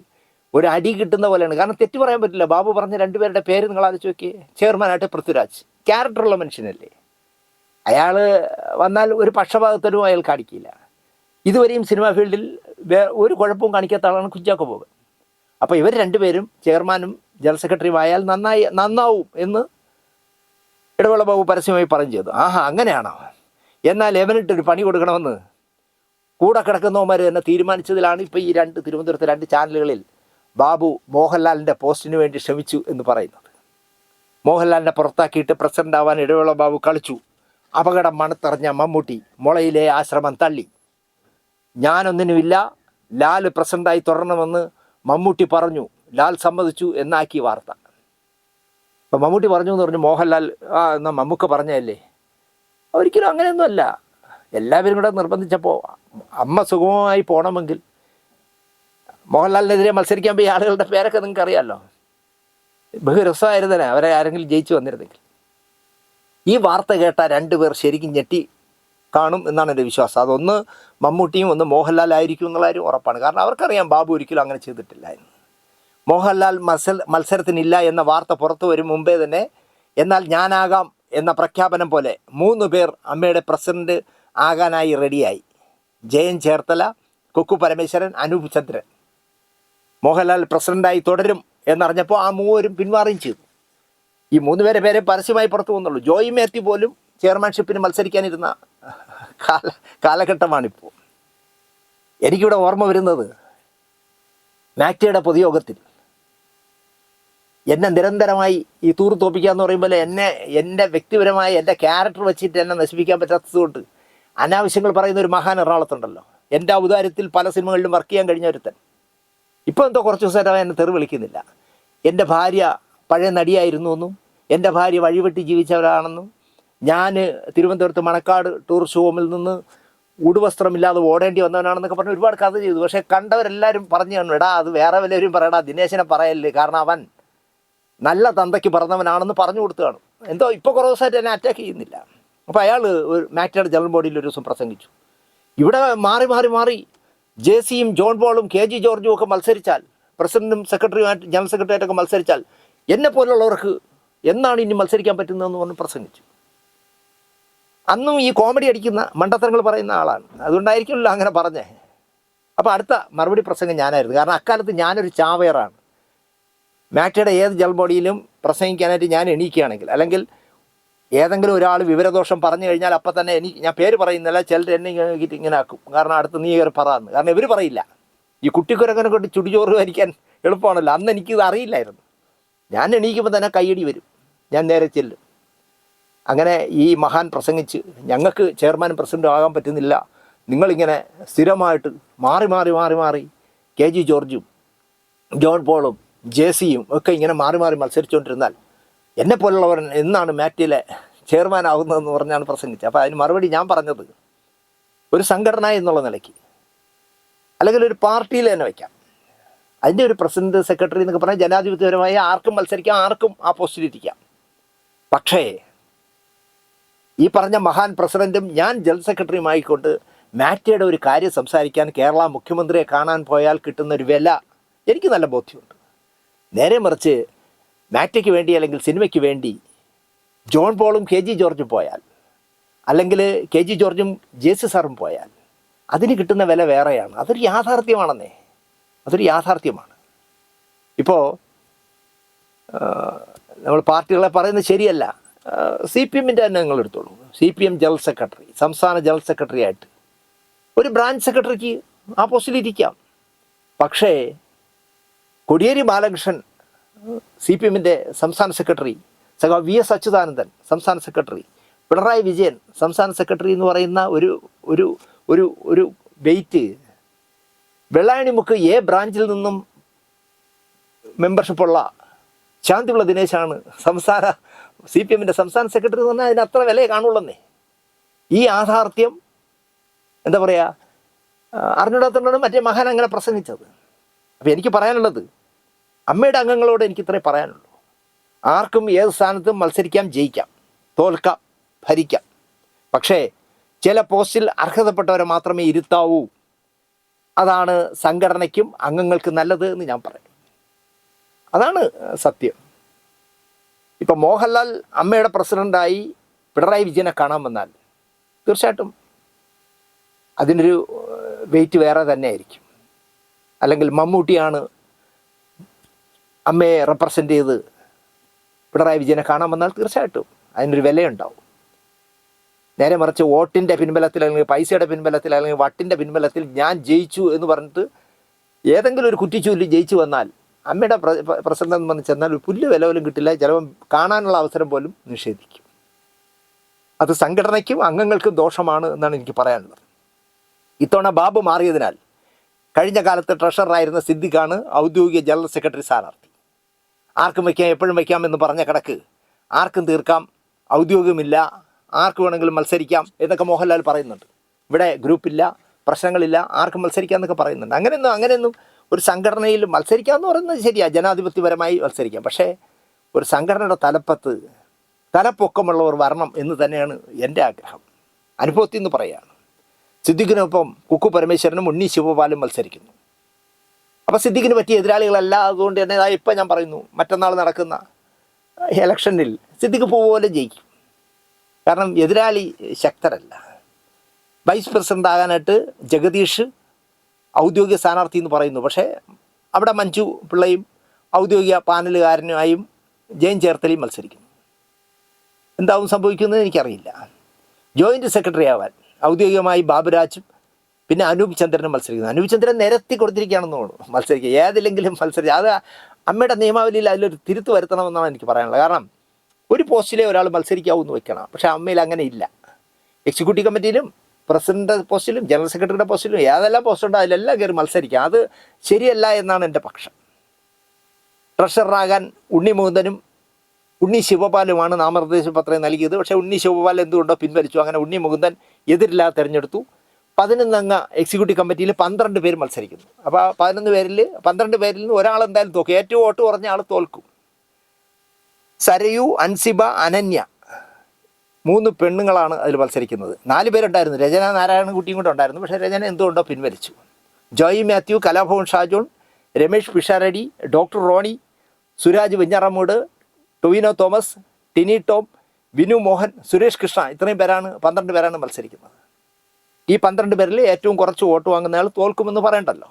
ഒരു അടി കിട്ടുന്ന പോലെയാണ്. കാരണം തെറ്റ് പറയാൻ പറ്റില്ല. ബാബു പറഞ്ഞ 2 പേരുടെ പേര് നിങ്ങൾ ആലോചിച്ച് നോക്കിയേ. ചെയർമാനായിട്ട് പൃഥ്വിരാജ്, ക്യാരക്ടറുള്ള മനുഷ്യനല്ലേ, അയാൾ വന്നാൽ ഒരു പക്ഷപാതത്തിനും അയാൾ കാണിക്കില്ല. ഇതുവരെയും സിനിമാ ഫീൽഡിൽ ഒരു കുഴപ്പവും കാണിക്കാത്ത ആളാണ് കുഞ്ചാക്കോ ബോബൻ. അപ്പോൾ ഇവർ 2 പേരും ചെയർമാനും ജനറൽ സെക്രട്ടറിയും ആയാൽ നന്നാവും എന്ന് ഇടവേള ബാബു പരസ്യമായി പറഞ്ഞു ചെയ്തു. ആഹാ അങ്ങനെയാണോ? എന്നാൽ എവനിട്ടൊരു പണി കൊടുക്കണമെന്ന് കൂടെ കിടക്കുന്നവന്മാർ തന്നെ തീരുമാനിച്ചതിലാണ് ഇപ്പോൾ ഈ തിരുവനന്തപുരത്തെ 2 ചാനലുകളിൽ ബാബു മോഹൻലാലിൻ്റെ പോസ്റ്റിന് വേണ്ടി ശ്രമിച്ചു എന്ന് പറയുന്നത്. മോഹൻലാലിനെ പുറത്താക്കിയിട്ട് പ്രസിഡന്റ് ആവാൻ ഇടവേള ബാബു കളിച്ചു. അപകടം മണത്തറിഞ്ഞ മമ്മൂട്ടി മുളയിലെ ആശ്രമം തള്ളി. ഞാനൊന്നിനുമില്ല, ലാൽ പ്രസിഡന്റായി തുടരണമെന്ന് മമ്മൂട്ടി പറഞ്ഞു, ലാൽ സമ്മതിച്ചു എന്നാക്കി വാർത്ത. അപ്പം മമ്മൂട്ടി പറഞ്ഞു എന്ന് പറഞ്ഞു മോഹൻലാൽ എന്നാൽ മമ്മൂക്ക പറഞ്ഞതല്ലേ. ഒരിക്കലും അങ്ങനെയൊന്നുമല്ല. എല്ലാവരും കൂടെ നിർബന്ധിച്ചപ്പോൾ അമ്മ സുഗമമായി പോകണമെങ്കിൽ മോഹൻലാലിനെതിരെ മത്സരിക്കാൻ പോയി ആളുകളുടെ പേരൊക്കെ നിങ്ങൾക്ക് അറിയാമല്ലോ. ബഹുരസമായിരുന്നേ അവരെ ആരെങ്കിലും ജയിച്ചു വന്നിരുന്നെങ്കിൽ. ഈ വാർത്ത കേട്ട 2 പേർ ശരിക്കും ഞെട്ടി കാണും എന്നാണ് എൻ്റെ വിശ്വാസം. അതൊന്ന് മമ്മൂട്ടിയും ഒന്ന് മോഹൻലാലായിരിക്കും എന്നുള്ള കാര്യം ഉറപ്പാണ്. കാരണം അവർക്കറിയാം ബാബു ഒരിക്കലും അങ്ങനെ ചെയ്തിട്ടില്ല എന്ന്. മോഹൻലാൽ മത്സരത്തിനില്ല എന്ന വാർത്ത പുറത്തു വരും മുമ്പേ തന്നെ എന്നാൽ ഞാനാകാം എന്ന പ്രഖ്യാപനം പോലെ 3 പേർ അമ്മയുടെ പ്രസിഡന്റ് ആകാനായി റെഡിയായി. ജയൻ ചേർത്തല, കൊക്കു പരമേശ്വരൻ, അനൂപ് ചന്ദ്രൻ. മോഹൻലാൽ പ്രസിഡന്റായി തുടരും എന്നറിഞ്ഞപ്പോൾ ആ 3 പിന്മാറുകയും ചെയ്തു. ഈ 3 പേരെ പരസ്യമായി പുറത്തു വന്നുള്ളൂ. ജോയി മാത്യു പോലും ചെയർമാൻഷിപ്പിന് മത്സരിക്കാനിരുന്ന കാലഘട്ടമാണിപ്പോൾ. എനിക്കിവിടെ ഓർമ്മ വരുന്നത് മാക്ടയുടെ പൊതുയോഗത്തിൽ എന്നെ നിരന്തരമായി ഈ തൂറ് തോപ്പിക്കുക എന്ന് പറയുമ്പോൾ എൻ്റെ വ്യക്തിപരമായ എൻ്റെ ക്യാരക്ടർ വെച്ചിട്ട് എന്നെ നശിപ്പിക്കാൻ പറ്റാത്തതുകൊണ്ട് അനാവശ്യങ്ങൾ പറയുന്ന ഒരു മഹാൻ എറണാകുളത്തുണ്ടല്ലോ. എൻ്റെ ഔദാര്യത്തിൽ പല സിനിമകളിലും വർക്ക് ചെയ്യാൻ കഴിഞ്ഞ ഒരുത്തൻ. ഇപ്പോൾ എന്തോ കുറച്ച് ദിവസമായിട്ട് എന്നെ തെറി വിളിക്കുന്നില്ല. എൻ്റെ ഭാര്യ പഴയ നടിയായിരുന്നു എന്നും എൻ്റെ ഭാര്യ വഴിവെട്ടി ജീവിച്ചവരാണെന്നും ഞാൻ തിരുവനന്തപുരത്ത് മണക്കാട് ടൂറിസ്റ്റ് ഹോമിൽ നിന്ന് ഉടുവസ്ത്രമില്ലാതെ ഓടേണ്ടി വന്നവനാണെന്നൊക്കെ പറഞ്ഞ് ഒരുപാട് കഥ ചെയ്തു. പക്ഷേ കണ്ടവരെല്ലാവരും പറഞ്ഞു കാണും, എടാ അത് വേറെ വല്ലവരും പറയടാ, ദിനേശനെ പറയല്ലേ, കാരണം അവൻ നല്ല തന്തയ്ക്ക് പറഞ്ഞവനാണെന്ന് പറഞ്ഞു കൊടുത്തതാണ്. എന്തോ ഇപ്പോൾ കുറേ ദിവസമായിട്ട് എന്നെ അറ്റാക്ക് ചെയ്യുന്നില്ല. അപ്പോൾ അയാൾ ഒരു മാക്ടയുടെ ജനറൽ ബോഡിയിൽ ഒരു ദിവസം പ്രസംഗിച്ചു. ഇവിടെ മാറി മാറി മാറി ജെ.സിയും ജോൺ പോളും കെ.ജി. ജോർജും ഒക്കെ മത്സരിച്ചാൽ, പ്രസിഡന്റും സെക്രട്ടറിയുമായിട്ട് ജനറൽ സെക്രട്ടറിയായിട്ടൊക്കെ മത്സരിച്ചാൽ എന്നെ പോലുള്ളവർക്ക് എന്നാണ് ഇനി മത്സരിക്കാൻ പറ്റുന്നതെന്ന് പറഞ്ഞ് പ്രസംഗിച്ചു. അന്നും ഈ കോമഡി അടിക്കുന്ന മണ്ടത്തരങ്ങൾ പറയുന്ന ആളാണ്, അതുകൊണ്ടായിരിക്കുമല്ലോ അങ്ങനെ പറഞ്ഞേ. അപ്പോൾ അടുത്ത മറുപടി പ്രസംഗം ഞാനായിരുന്നു. കാരണം അക്കാലത്ത് ഞാനൊരു ചാവേറാണ്. മാക്ടയുടെ ഏത് ജനറൽ ബോഡിയിലും പ്രസംഗിക്കാനായിട്ട് ഞാൻ എണീക്കുകയാണെങ്കിൽ, അല്ലെങ്കിൽ ഏതെങ്കിലും ഒരാൾ വിവരദോഷം പറഞ്ഞു കഴിഞ്ഞാൽ അപ്പം തന്നെ ഞാൻ പേര് പറയുന്നില്ല, ചിലർ എന്നെ ഇങ്ങനെ ആക്കും. കാരണം അടുത്ത് നീ കയറി പറയാമെന്ന്. കാരണം ഇവർ പറയില്ല. ഈ കുട്ടിക്കുരങ്ങനെ കൊണ്ട് ചുടിചോറ് ഭരിക്കാൻ എളുപ്പമാണല്ലോ. അന്ന് എനിക്കിത് അറിയില്ലായിരുന്നു. ഞാൻ എണീക്കുമ്പോൾ തന്നെ കയ്യടി വരും, ഞാൻ നേരെ ചെല്ലും. അങ്ങനെ ഈ മഹാൻ പ്രസംഗിച്ച്, ഞങ്ങൾക്ക് ചെയർമാനും പ്രസിഡൻറ്റും ആകാൻ പറ്റുന്നില്ല, നിങ്ങളിങ്ങനെ സ്ഥിരമായിട്ട് മാറി മാറി മാറി മാറി കെ.ജി. ജോർജും ജോൺ പോളും ജെ.സിയും ഒക്കെ ഇങ്ങനെ മാറി മാറി മത്സരിച്ചുകൊണ്ടിരുന്നാൽ എന്നെപ്പോലുള്ളവർ എന്നാണ് മാക്ടയിലെ ചെയർമാൻ ആകുന്നതെന്ന് പറഞ്ഞാണ് പ്രസംഗിച്ചത്. അപ്പോൾ അതിന് മറുപടി ഞാൻ പറഞ്ഞത്, ഒരു സംഘടന എന്നുള്ള നിലയ്ക്ക്, അല്ലെങ്കിൽ ഒരു പാർട്ടിയിൽ തന്നെ വയ്ക്കാം. അതിൻ്റെ ഒരു പ്രസിഡന്റ് സെക്രട്ടറി എന്നൊക്കെ പറഞ്ഞാൽ ജനാധിപത്യപരമായി ആർക്കും മത്സരിക്കാം, ആർക്കും ആ പോസ്റ്റിലിരിക്കാം. പക്ഷേ ഈ പറഞ്ഞ മഹാൻ പ്രസിഡന്റും ഞാൻ ജനറൽ സെക്രട്ടറിയുമായിക്കൊണ്ട് മാക്ടയുടെ ഒരു കാര്യം സംസാരിക്കാൻ കേരള മുഖ്യമന്ത്രിയെ കാണാൻ പോയാൽ കിട്ടുന്നൊരു വില എനിക്ക് നല്ല ബോധ്യമുണ്ട്. നേരെ മറിച്ച് മാക്ടയ്ക്ക് വേണ്ടി അല്ലെങ്കിൽ സിനിമയ്ക്ക് വേണ്ടി ജോൺ പോളും കെ.ജി. ജോർജും പോയാൽ, അല്ലെങ്കിൽ കെ.ജി. ജോർജും ജെ.സി സാറും പോയാൽ അതിന് കിട്ടുന്ന വില വേറെയാണ്. അതൊരു യാഥാർത്ഥ്യമാണെന്നേ, അതൊരു യാഥാർത്ഥ്യമാണ്. ഇപ്പോൾ നമ്മൾ പാർട്ടികളെ പറയുന്നത് ശരിയല്ല. CPM തന്നെ നിങ്ങൾ എടുത്തോളൂ. CPM ജനറൽ സെക്രട്ടറി, സംസ്ഥാന ജനറൽ സെക്രട്ടറി ആയിട്ട് ഒരു ബ്രാഞ്ച് സെക്രട്ടറിക്ക് ആ പോസ്റ്റിലിരിക്കാം. പക്ഷേ കോടിയേരി ബാലകൃഷ്ണൻ CPM സംസ്ഥാന സെക്രട്ടറി, VS അച്യുതാനന്ദൻ സംസ്ഥാന സെക്രട്ടറി, പിണറായി വിജയൻ സംസ്ഥാന സെക്രട്ടറി എന്ന് പറയുന്ന ഒരു ഒരു ഒരു ഒരു വെയിറ്റ് വെള്ളായണിമുക്ക് ബ്രാഞ്ചിൽ നിന്നും മെമ്പർഷിപ്പുള്ള ശാന്തിവിള ദിനേശാണ് സംസ്ഥാന CPM സംസ്ഥാന സെക്രട്ടറി എന്ന് പറഞ്ഞാൽ അതിന് അത്ര വിലയെ കാണുള്ളന്നേ. ഈ യാഥാർത്ഥ്യം എന്താ പറയുക, അറിഞ്ഞിടത്തോണ്ടാണ് മറ്റേ മഹാൻ അങ്ങനെ പ്രസംഗിച്ചത്. അപ്പോൾ എനിക്ക് പറയാനുള്ളത്, അമ്മയുടെ അംഗങ്ങളോട് എനിക്ക് ഇത്രേ പറയാനുള്ളൂ. ആർക്കും ഏത് സ്ഥാനത്തും മത്സരിക്കാം, ജയിക്കാം, തോൽക്കാം, ഭരിക്കാം. പക്ഷേ ചില പോസ്റ്റിൽ അർഹതപ്പെട്ടവരെ മാത്രമേ ഇരുത്താവൂ. അതാണ് സംഘടനയ്ക്കും അംഗങ്ങൾക്ക് നല്ലത് എന്ന് ഞാൻ പറയും. അതാണ് സത്യം. ഇപ്പം മോഹൻലാൽ അമ്മയുടെ പ്രസിഡൻ്റായി പിണറായി വിജയനെ കാണാൻ വന്നാൽ തീർച്ചയായിട്ടും അതിനൊരു വെയിറ്റ് വേറെ തന്നെ ആയിരിക്കും. അല്ലെങ്കിൽ മമ്മൂട്ടിയാണ് അമ്മയെ റെപ്രസെൻ്റ് ചെയ്ത് പിണറായി വിജയനെ കാണാൻ വന്നാൽ തീർച്ചയായിട്ടും അതിനൊരു വിലയുണ്ടാവും. നേരെ മറിച്ച് വോട്ടിൻ്റെ പിൻബലത്തിൽ, അല്ലെങ്കിൽ പൈസയുടെ പിൻബലത്തിൽ, അല്ലെങ്കിൽ വട്ടിൻ്റെ പിൻബലത്തിൽ ഞാൻ ജയിച്ചു എന്ന് പറഞ്ഞിട്ട് ഏതെങ്കിലും ഒരു കുറ്റിച്ചൂരിൽ ജയിച്ചു വന്നാൽ അമ്മയുടെ പ്രസിഡന്റ് വന്ന് ചെന്നാൽ ഒരു പുല്ല് വില പോലും കിട്ടില്ല. ചിലപ്പം കാണാനുള്ള അവസരം പോലും നിഷേധിക്കും. അത് സംഘടനയ്ക്കും അംഗങ്ങൾക്കും ദോഷമാണ് എന്നാണ് എനിക്ക് പറയാനുള്ളത്. ഇത്തവണ ബാബു മാറിയതിനാൽ കഴിഞ്ഞ കാലത്ത് ട്രഷററായിരുന്ന സിദ്ദിഖാണ് ഔദ്യോഗിക ജനറൽ സെക്രട്ടറി സ്ഥാനാർത്ഥി. ആർക്കും വയ്ക്കാം, എപ്പോഴും വയ്ക്കാം എന്ന് പറഞ്ഞ കണക്ക് ആർക്കും തീർക്കാം, ഔദ്യോഗികമില്ല, ആർക്ക് വേണമെങ്കിലും മത്സരിക്കാം എന്നൊക്കെ മോഹൻലാൽ പറയുന്നുണ്ട്. ഇവിടെ ഗ്രൂപ്പില്ല, പ്രശ്നങ്ങളില്ല, ആർക്കും മത്സരിക്കാം എന്നൊക്കെ പറയുന്നുണ്ട്. അങ്ങനെയൊന്നും ഒരു സംഘടനയിൽ മത്സരിക്കുക എന്ന് പറയുന്നത് ശരിയാണ്, ജനാധിപത്യപരമായി മത്സരിക്കാം. പക്ഷേ ഒരു സംഘടനയുടെ തലപ്പൊക്കമുള്ളവർ വരണം എന്ന് തന്നെയാണ് എൻ്റെ ആഗ്രഹം. അനുഭവത്തിൽ നിന്ന് പറയുകയാണ്. സിദ്ദിഖിനൊപ്പം കുക്കു പരമേശ്വരനും ഉണ്ണി ശിവപാലും മത്സരിക്കുന്നു. അപ്പോൾ സിദ്ദിഖിന് പറ്റിയ എതിരാളികളല്ല. അതുകൊണ്ട് തന്നെ ഇപ്പം ഞാൻ പറയുന്നു, മറ്റന്നാൾ നടക്കുന്ന ഇലക്ഷനിൽ സിദ്ദിഖ് പോലെ ജയിക്കും. കാരണം എതിരാളി ശക്തരല്ല. വൈസ് പ്രസിഡൻ്റ് ആകാനായിട്ട് ജഗദീഷ് ഔദ്യോഗിക സ്ഥാനാർത്ഥി എന്ന് പറയുന്നു. പക്ഷേ അവിടെ മഞ്ജു പിള്ളയും ഔദ്യോഗിക പാനലുകാരനുമായും ജയൻ ചേർത്തലയും മത്സരിക്കുന്നു. എന്താവും സംഭവിക്കുന്നത് എനിക്കറിയില്ല. ജോയിൻറ്റ് സെക്രട്ടറി ആവാൻ ഔദ്യോഗികമായി ബാബുരാജും പിന്നെ അനൂപ് ചന്ദ്രനും മത്സരിക്കുന്നു. അനൂപ് ചന്ദ്രൻ നിരത്തി കൊടുത്തിരിക്കുകയാണെന്ന് തോന്നുന്നു മത്സരിക്കുക. ഏതിലെങ്കിലും മത്സരിക്കുക. അത് അമ്മയുടെ നിയമാവലിയിൽ അതിലൊരു തിരുത്ത് വരുത്തണമെന്നാണ് എനിക്ക് പറയാനുള്ളത്. കാരണം ഒരു പോസ്റ്റിലെ ഒരാൾ മത്സരിക്കാവൂന്ന് വെക്കണം. പക്ഷേ അമ്മയിൽ അങ്ങനെ ഇല്ല. എക്സിക്യൂട്ടീവ് കമ്മിറ്റിയിലും പ്രസിഡന്റ് പോസ്റ്റിലും ജനറൽ സെക്രട്ടറിയുടെ പോസ്റ്റിലും ഏതെല്ലാം പോസ്റ്റുണ്ടോ അതിലെല്ലാം കയറി മത്സരിക്കാം. അത് ശരിയല്ല എന്നാണ് എൻ്റെ പക്ഷം. ട്രഷററാകാൻ ഉണ്ണി മുകുന്ദനും ഉണ്ണി ശിവപാലുമാണ് നാമനിർദ്ദേശ പത്രം നൽകിയത്. പക്ഷേ ഉണ്ണി ശിവപാൽ എന്തുകൊണ്ടോ പിൻവലിച്ചു. അങ്ങനെ ഉണ്ണി മുകുന്ദൻ എതിരില്ലാതെ തിരഞ്ഞെടുത്തു. 11 അംഗ എക്സിക്യൂട്ടീവ് കമ്മിറ്റിയിൽ 12 പേര് മത്സരിക്കുന്നു. അപ്പോൾ 12 പേരിൽ നിന്ന് ഒരാൾ എന്തായാലും തോക്കും. ഏറ്റവും വോട്ട് കുറഞ്ഞ ആൾ തോൽക്കും. സരയു, അൻസിബ, അനന്യ 3 പെണ്ണുങ്ങളാണ് അതിൽ മത്സരിക്കുന്നത്. 4 പേരുണ്ടായിരുന്നു. രചന നാരായണൻകുട്ടിയും കൂടെ ഉണ്ടായിരുന്നു. പക്ഷേ രചന എന്തുകൊണ്ടോ പിൻവലിച്ചു. ജോയി മാത്യു, കലാഭവൻ ഷാജോൺ, രമേഷ് പിഷാരടി, ഡോക്ടർ റോണി, സുരാജ് വെഞ്ഞാറമൂട്, ടൊവിനോ തോമസ്, ടിനി ടോം, വിനു മോഹൻ, സുരേഷ് കൃഷ്ണ, ഇത്രയും പേരാണ് 12 പേരാണ് മത്സരിക്കുന്നത്. ഈ 12 പേരിൽ ഏറ്റവും കുറച്ച് വോട്ട് വാങ്ങുന്ന ആൾ തോൽക്കുമെന്ന് പറയണ്ടല്ലോ.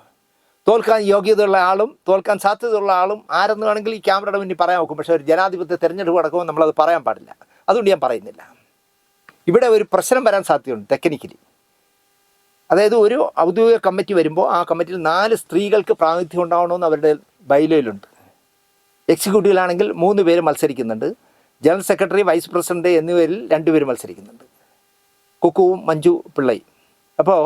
തോൽക്കാൻ യോഗ്യതയുള്ള ആളും തോൽക്കാൻ സാധ്യതയുള്ള ആളും ആരെന്ന് വേണമെങ്കിൽ ഈ ക്യാമറയുടെ മുന്നിൽ പറയാൻ നോക്കും. പക്ഷേ ഒരു ജനാധിപത്യ തെരഞ്ഞെടുപ്പ് നടക്കുമ്പോൾ നമ്മളത് പറയാൻ പാടില്ല. അതുകൊണ്ട് ഞാൻ പറയുന്നില്ല. ഇവിടെ ഒരു പ്രശ്നം വരാൻ സാധ്യതയുണ്ട് ടെക്നിക്കലി. അതായത് ഒരു ഔദ്യോഗിക കമ്മിറ്റി വരുമ്പോൾ ആ കമ്മിറ്റിയിൽ 4 സ്ത്രീകൾക്ക് പ്രാതിനിധ്യം ഉണ്ടാവണമെന്ന് അവരുടെ ബൈലോയിലുണ്ട്. എക്സിക്യൂട്ടീവിലാണെങ്കിൽ 3 പേര് മത്സരിക്കുന്നുണ്ട്. ജനറൽ സെക്രട്ടറി, വൈസ് പ്രസിഡന്റ് എന്നിവരിൽ 2 പേര് മത്സരിക്കുന്നുണ്ട്, കുക്കുവും മഞ്ജു പിള്ളയും. അപ്പോൾ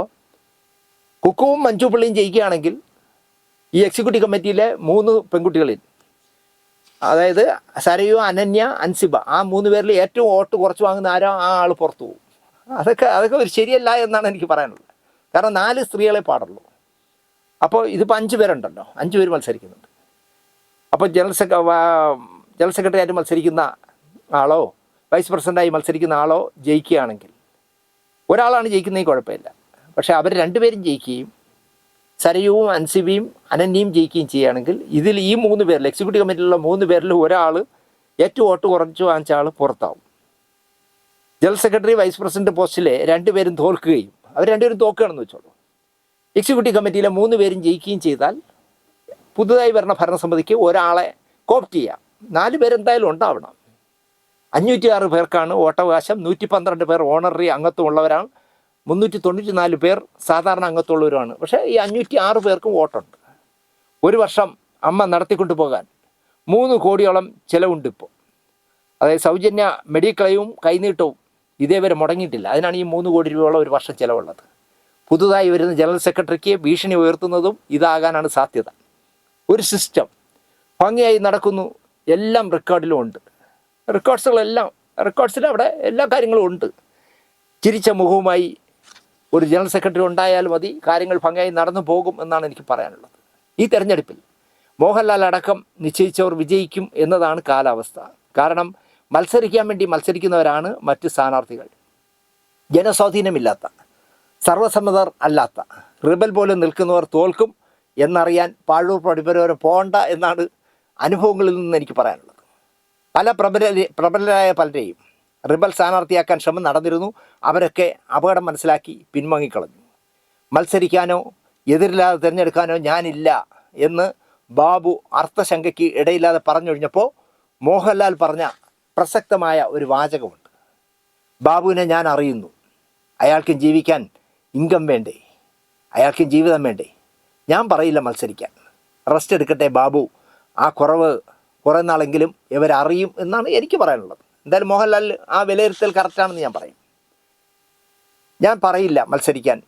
കുക്കുവും മഞ്ജു പിള്ളയും ജയിക്കുകയാണെങ്കിൽ ഈ എക്സിക്യൂട്ടീവ് കമ്മിറ്റിയിലെ 3 പെൺകുട്ടികളിൽ, അതായത് സരയു, അനന്യ, അൻസിബ, ആ 3 പേരിൽ ഏറ്റവും വോട്ട് കുറച്ച് വാങ്ങുന്ന ആരോ ആ ആൾ പുറത്തു പോകും. അതൊക്കെ ഒരു ശരിയല്ല എന്നാണ് എനിക്ക് പറയാനുള്ളത്. കാരണം 4 സ്ത്രീകളെ പാടുള്ളൂ. അപ്പോൾ ഇതിപ്പോൾ 5 പേരുണ്ടല്ലോ, 5 പേര് മത്സരിക്കുന്നുണ്ട്. അപ്പോൾ ജനറൽ സെക്രട്ടറി ആയിട്ട് മത്സരിക്കുന്ന ആളോ വൈസ് പ്രസിഡൻ്റായി മത്സരിക്കുന്ന ആളോ ജയിക്കുകയാണെങ്കിൽ, ഒരാളാണ് ജയിക്കുന്നതിൽ കുഴപ്പമില്ല. പക്ഷേ അവർ 2 പേരും ജയിക്കുകയും സരയുവും അൻസിബയും അനന്യയും ജയിക്കുകയും ചെയ്യുകയാണെങ്കിൽ ഇതിൽ ഈ 3 പേരിൽ, എക്സിക്യൂട്ടീവ് കമ്മിറ്റിയിലുള്ള 3 പേരിൽ ഒരാൾ ഏറ്റവും വോട്ട് കുറച്ച് വാങ്ങിച്ച ആൾ പുറത്താവും. ജനറൽ സെക്രട്ടറി, വൈസ് പ്രസിഡന്റ് പോസ്റ്റിലെ 2 പേരും തോൽക്കുകയും, അവർ 2 പേരും തോക്കുകയാണെന്ന് വെച്ചോളൂ. എക്സിക്യൂട്ടീവ് കമ്മിറ്റിയിലെ 3 പേരും ജയിക്കുകയും ചെയ്താൽ പുതുതായി വരുന്ന ഭരണസമിതിക്ക് ഒരാളെ കോപ്റ്റ് ചെയ്യാം. 4 പേരെന്തായാലും ഉണ്ടാവണം. 506 പേർക്കാണ് വോട്ടവകാശം. 112 പേർ ഓണററി അംഗത്വമുള്ളവരാണ്. 394 പേർ സാധാരണ അംഗത്വമുള്ളവരുമാണ്. പക്ഷേ ഈ 506 പേർക്കും വോട്ടുണ്ട്. ഒരു വർഷം അമ്മ നടത്തിക്കൊണ്ടു പോകാൻ 3 കോടിയോളം ചിലവുണ്ട് ഇപ്പോൾ. അതായത് സൗജന്യ മെഡിക്ലെയിമും കൈനീട്ടവും ഇതേവരെ മുടങ്ങിയിട്ടില്ല. അതിനാണ് ഈ 3 കോടി രൂപയോളം ഒരു വർഷം ചിലവുള്ളത്. പുതുതായി വരുന്ന ജനറൽ സെക്രട്ടറിക്ക് ഭീഷണി ഉയർത്തുന്നതും ഇതാകാനാണ് സാധ്യത. ഒരു സിസ്റ്റം ഭംഗിയായി നടക്കുന്നു, എല്ലാം റെക്കോർഡിലും ഉണ്ട്. റെക്കോർഡ്സിൽ അവിടെ എല്ലാ കാര്യങ്ങളും ഉണ്ട്. ചിരിച്ച മുഖവുമായി ഒരു ജനറൽ സെക്രട്ടറി ഉണ്ടായാൽ മതി, കാര്യങ്ങൾ ഭംഗിയായി നടന്നു പോകും എന്നാണ് എനിക്ക് പറയാനുള്ളത്. ഈ തെരഞ്ഞെടുപ്പിൽ മോഹൻലാൽ അടക്കം നിശ്ചയിച്ചവർ വിജയിക്കും എന്നതാണ് കാലാവസ്ഥ. കാരണം മത്സരിക്കാൻ വേണ്ടി മത്സരിക്കുന്നവരാണ് മറ്റ് സ്ഥാനാർത്ഥികൾ. ജനസ്വാധീനമില്ലാത്ത, സർവസമ്മതർ അല്ലാത്ത, റിബൽ പോലും നിൽക്കുന്നവർ തോൽക്കും എന്നറിയാൻ പാഴൂർ പടിപ്പര പോകണ്ട എന്നാണ് അനുഭവങ്ങളിൽ നിന്ന് എനിക്ക് പറയാനുള്ളത്. പല പ്രബലരായ പലരെയും റിബൽ സ്ഥാനാർത്ഥിയാക്കാൻ ശ്രമം നടന്നിരുന്നു. അവരൊക്കെ അപകടം മനസ്സിലാക്കി പിൻവാങ്ങിക്കളഞ്ഞു. മത്സരിക്കാനോ എതിരില്ലാതെ തിരഞ്ഞെടുക്കാനോ ഞാനില്ല എന്ന് ബാബു അർത്ഥശങ്കയ്ക്ക് ഇടയില്ലാതെ പറഞ്ഞൊഴിഞ്ഞപ്പോൾ മോഹൻലാൽ പറഞ്ഞ പ്രസക്തമായ ഒരു വാചകമുണ്ട്. ബാബുവിനെ ഞാൻ അറിയുന്നു, അയാൾക്കും ജീവിക്കാൻ ഇൻകം വേണ്ടേ, അയാൾക്കും ജീവിതം വേണ്ടേ, ഞാൻ പറയില്ല മത്സരിക്കാൻ, റെസ്റ്റ് എടുക്കട്ടെ ബാബു, ആ കുറവ് കുറേ നാളെങ്കിലും ഇവരറിയും എന്നാണ് എനിക്ക് പറയാനുള്ളത്. എന്തായാലും മോഹൻലാൽ ആ വിലയിരുത്തൽ കറക്റ്റാണെന്ന് ഞാൻ പറയും. ഞാൻ പറയില്ല മത്സരിക്കാൻ,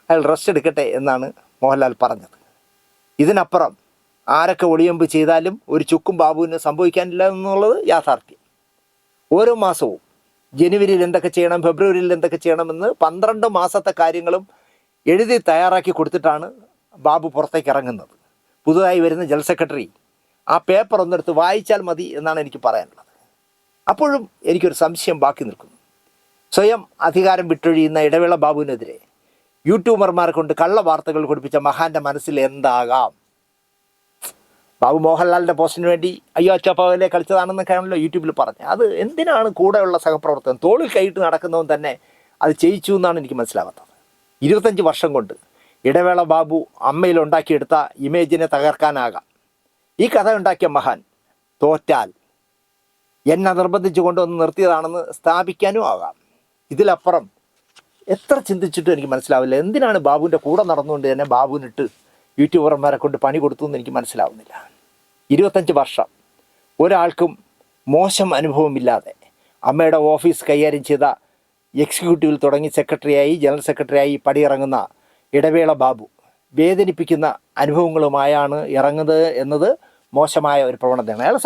അയാൾ റെസ്റ്റ് എടുക്കട്ടെ എന്നാണ് മോഹൻലാൽ പറഞ്ഞത്. ഇതിനപ്പുറം ആരൊക്കെ ഒളിയമ്പ് ചെയ്താലും ഒരു ചുക്കും ബാബുവിന് സംഭവിക്കാനില്ല എന്നുള്ളത് യാഥാർത്ഥ്യം. ഓരോ മാസവും ജനുവരിയിൽ എന്തൊക്കെ ചെയ്യണം, ഫെബ്രുവരിയിൽ എന്തൊക്കെ ചെയ്യണമെന്ന് 12 മാസത്തെ കാര്യങ്ങളും എഴുതി തയ്യാറാക്കി കൊടുത്തിട്ടാണ് ബാബു പുറത്തേക്ക് ഇറങ്ങുന്നത്. പുതുതായി വരുന്ന ജനറൽ സെക്രട്ടറി ആ പേപ്പർ ഒന്നെടുത്ത് വായിച്ചാൽ മതി എന്നാണ് എനിക്ക് പറയാനുള്ളത്. അപ്പോഴും എനിക്കൊരു സംശയം ബാക്കി നിൽക്കുന്നു. സ്വയം അധികാരം വിട്ടൊഴിയുന്ന ഇടവേള ബാബുവിനെതിരെ യൂട്യൂബർമാരെ കൊണ്ട് കള്ള വാർത്തകൾ കൊടുപ്പിച്ച മഹാൻ്റെ മനസ്സിൽ എന്താകാം? ബാബു മോഹൻലാലിൻ്റെ പോസ്റ്റിന് വേണ്ടി അയ്യോ അച്ചാപ്പാവലെ കളിച്ചതാണെന്നൊക്കെയാണല്ലോ യൂട്യൂബിൽ പറഞ്ഞത്. അത് എന്തിനാണ് കൂടെയുള്ള സഹപ്രവർത്തകൻ തോളിൽ കൈയിട്ട് നടക്കുന്നവൻ തന്നെ അത് ചെയ്യിച്ചു എന്നാണ് എനിക്ക് മനസ്സിലാവാത്തത്. 25 വർഷം കൊണ്ട് ഇടവേള ബാബു അമ്മയിൽ ഉണ്ടാക്കിയെടുത്ത ഇമേജിനെ തകർക്കാനാകാം. ഈ കഥ ഉണ്ടാക്കിയ മഹാൻ തോറ്റാൽ എന്നെ നിർബന്ധിച്ചു കൊണ്ടുവന്ന് നിർത്തിയതാണെന്ന് സ്ഥാപിക്കാനും ആകാം. ഇതിലപ്പുറം എത്ര ചിന്തിച്ചിട്ടും എനിക്ക് മനസ്സിലാവില്ല. എന്തിനാണ് ബാബുവിൻ്റെ കൂടെ നടന്നുകൊണ്ട് തന്നെ ബാബുവിനിട്ട് യൂട്യൂബർമാരെ കൊണ്ട് പണി കൊടുത്തു എന്ന് എനിക്ക് മനസ്സിലാവുന്നില്ല. 25 വർഷം ഒരാൾക്കും മോശം അനുഭവമില്ലാതെ അമ്മയുടെ ഓഫീസ് കൈകാര്യം ചെയ്ത എക്സിക്യൂട്ടീവിൽ തുടങ്ങി സെക്രട്ടറിയായി ജനറൽ സെക്രട്ടറിയായി പടിയിറങ്ങുന്ന ഇടവേള ബാബു വേദനിപ്പിക്കുന്ന അനുഭവങ്ങളുമായാണ് ഇറങ്ങുന്നത് എന്നത് മോശമായ ഒരു പ്രവണതയാണ്. അയാൾ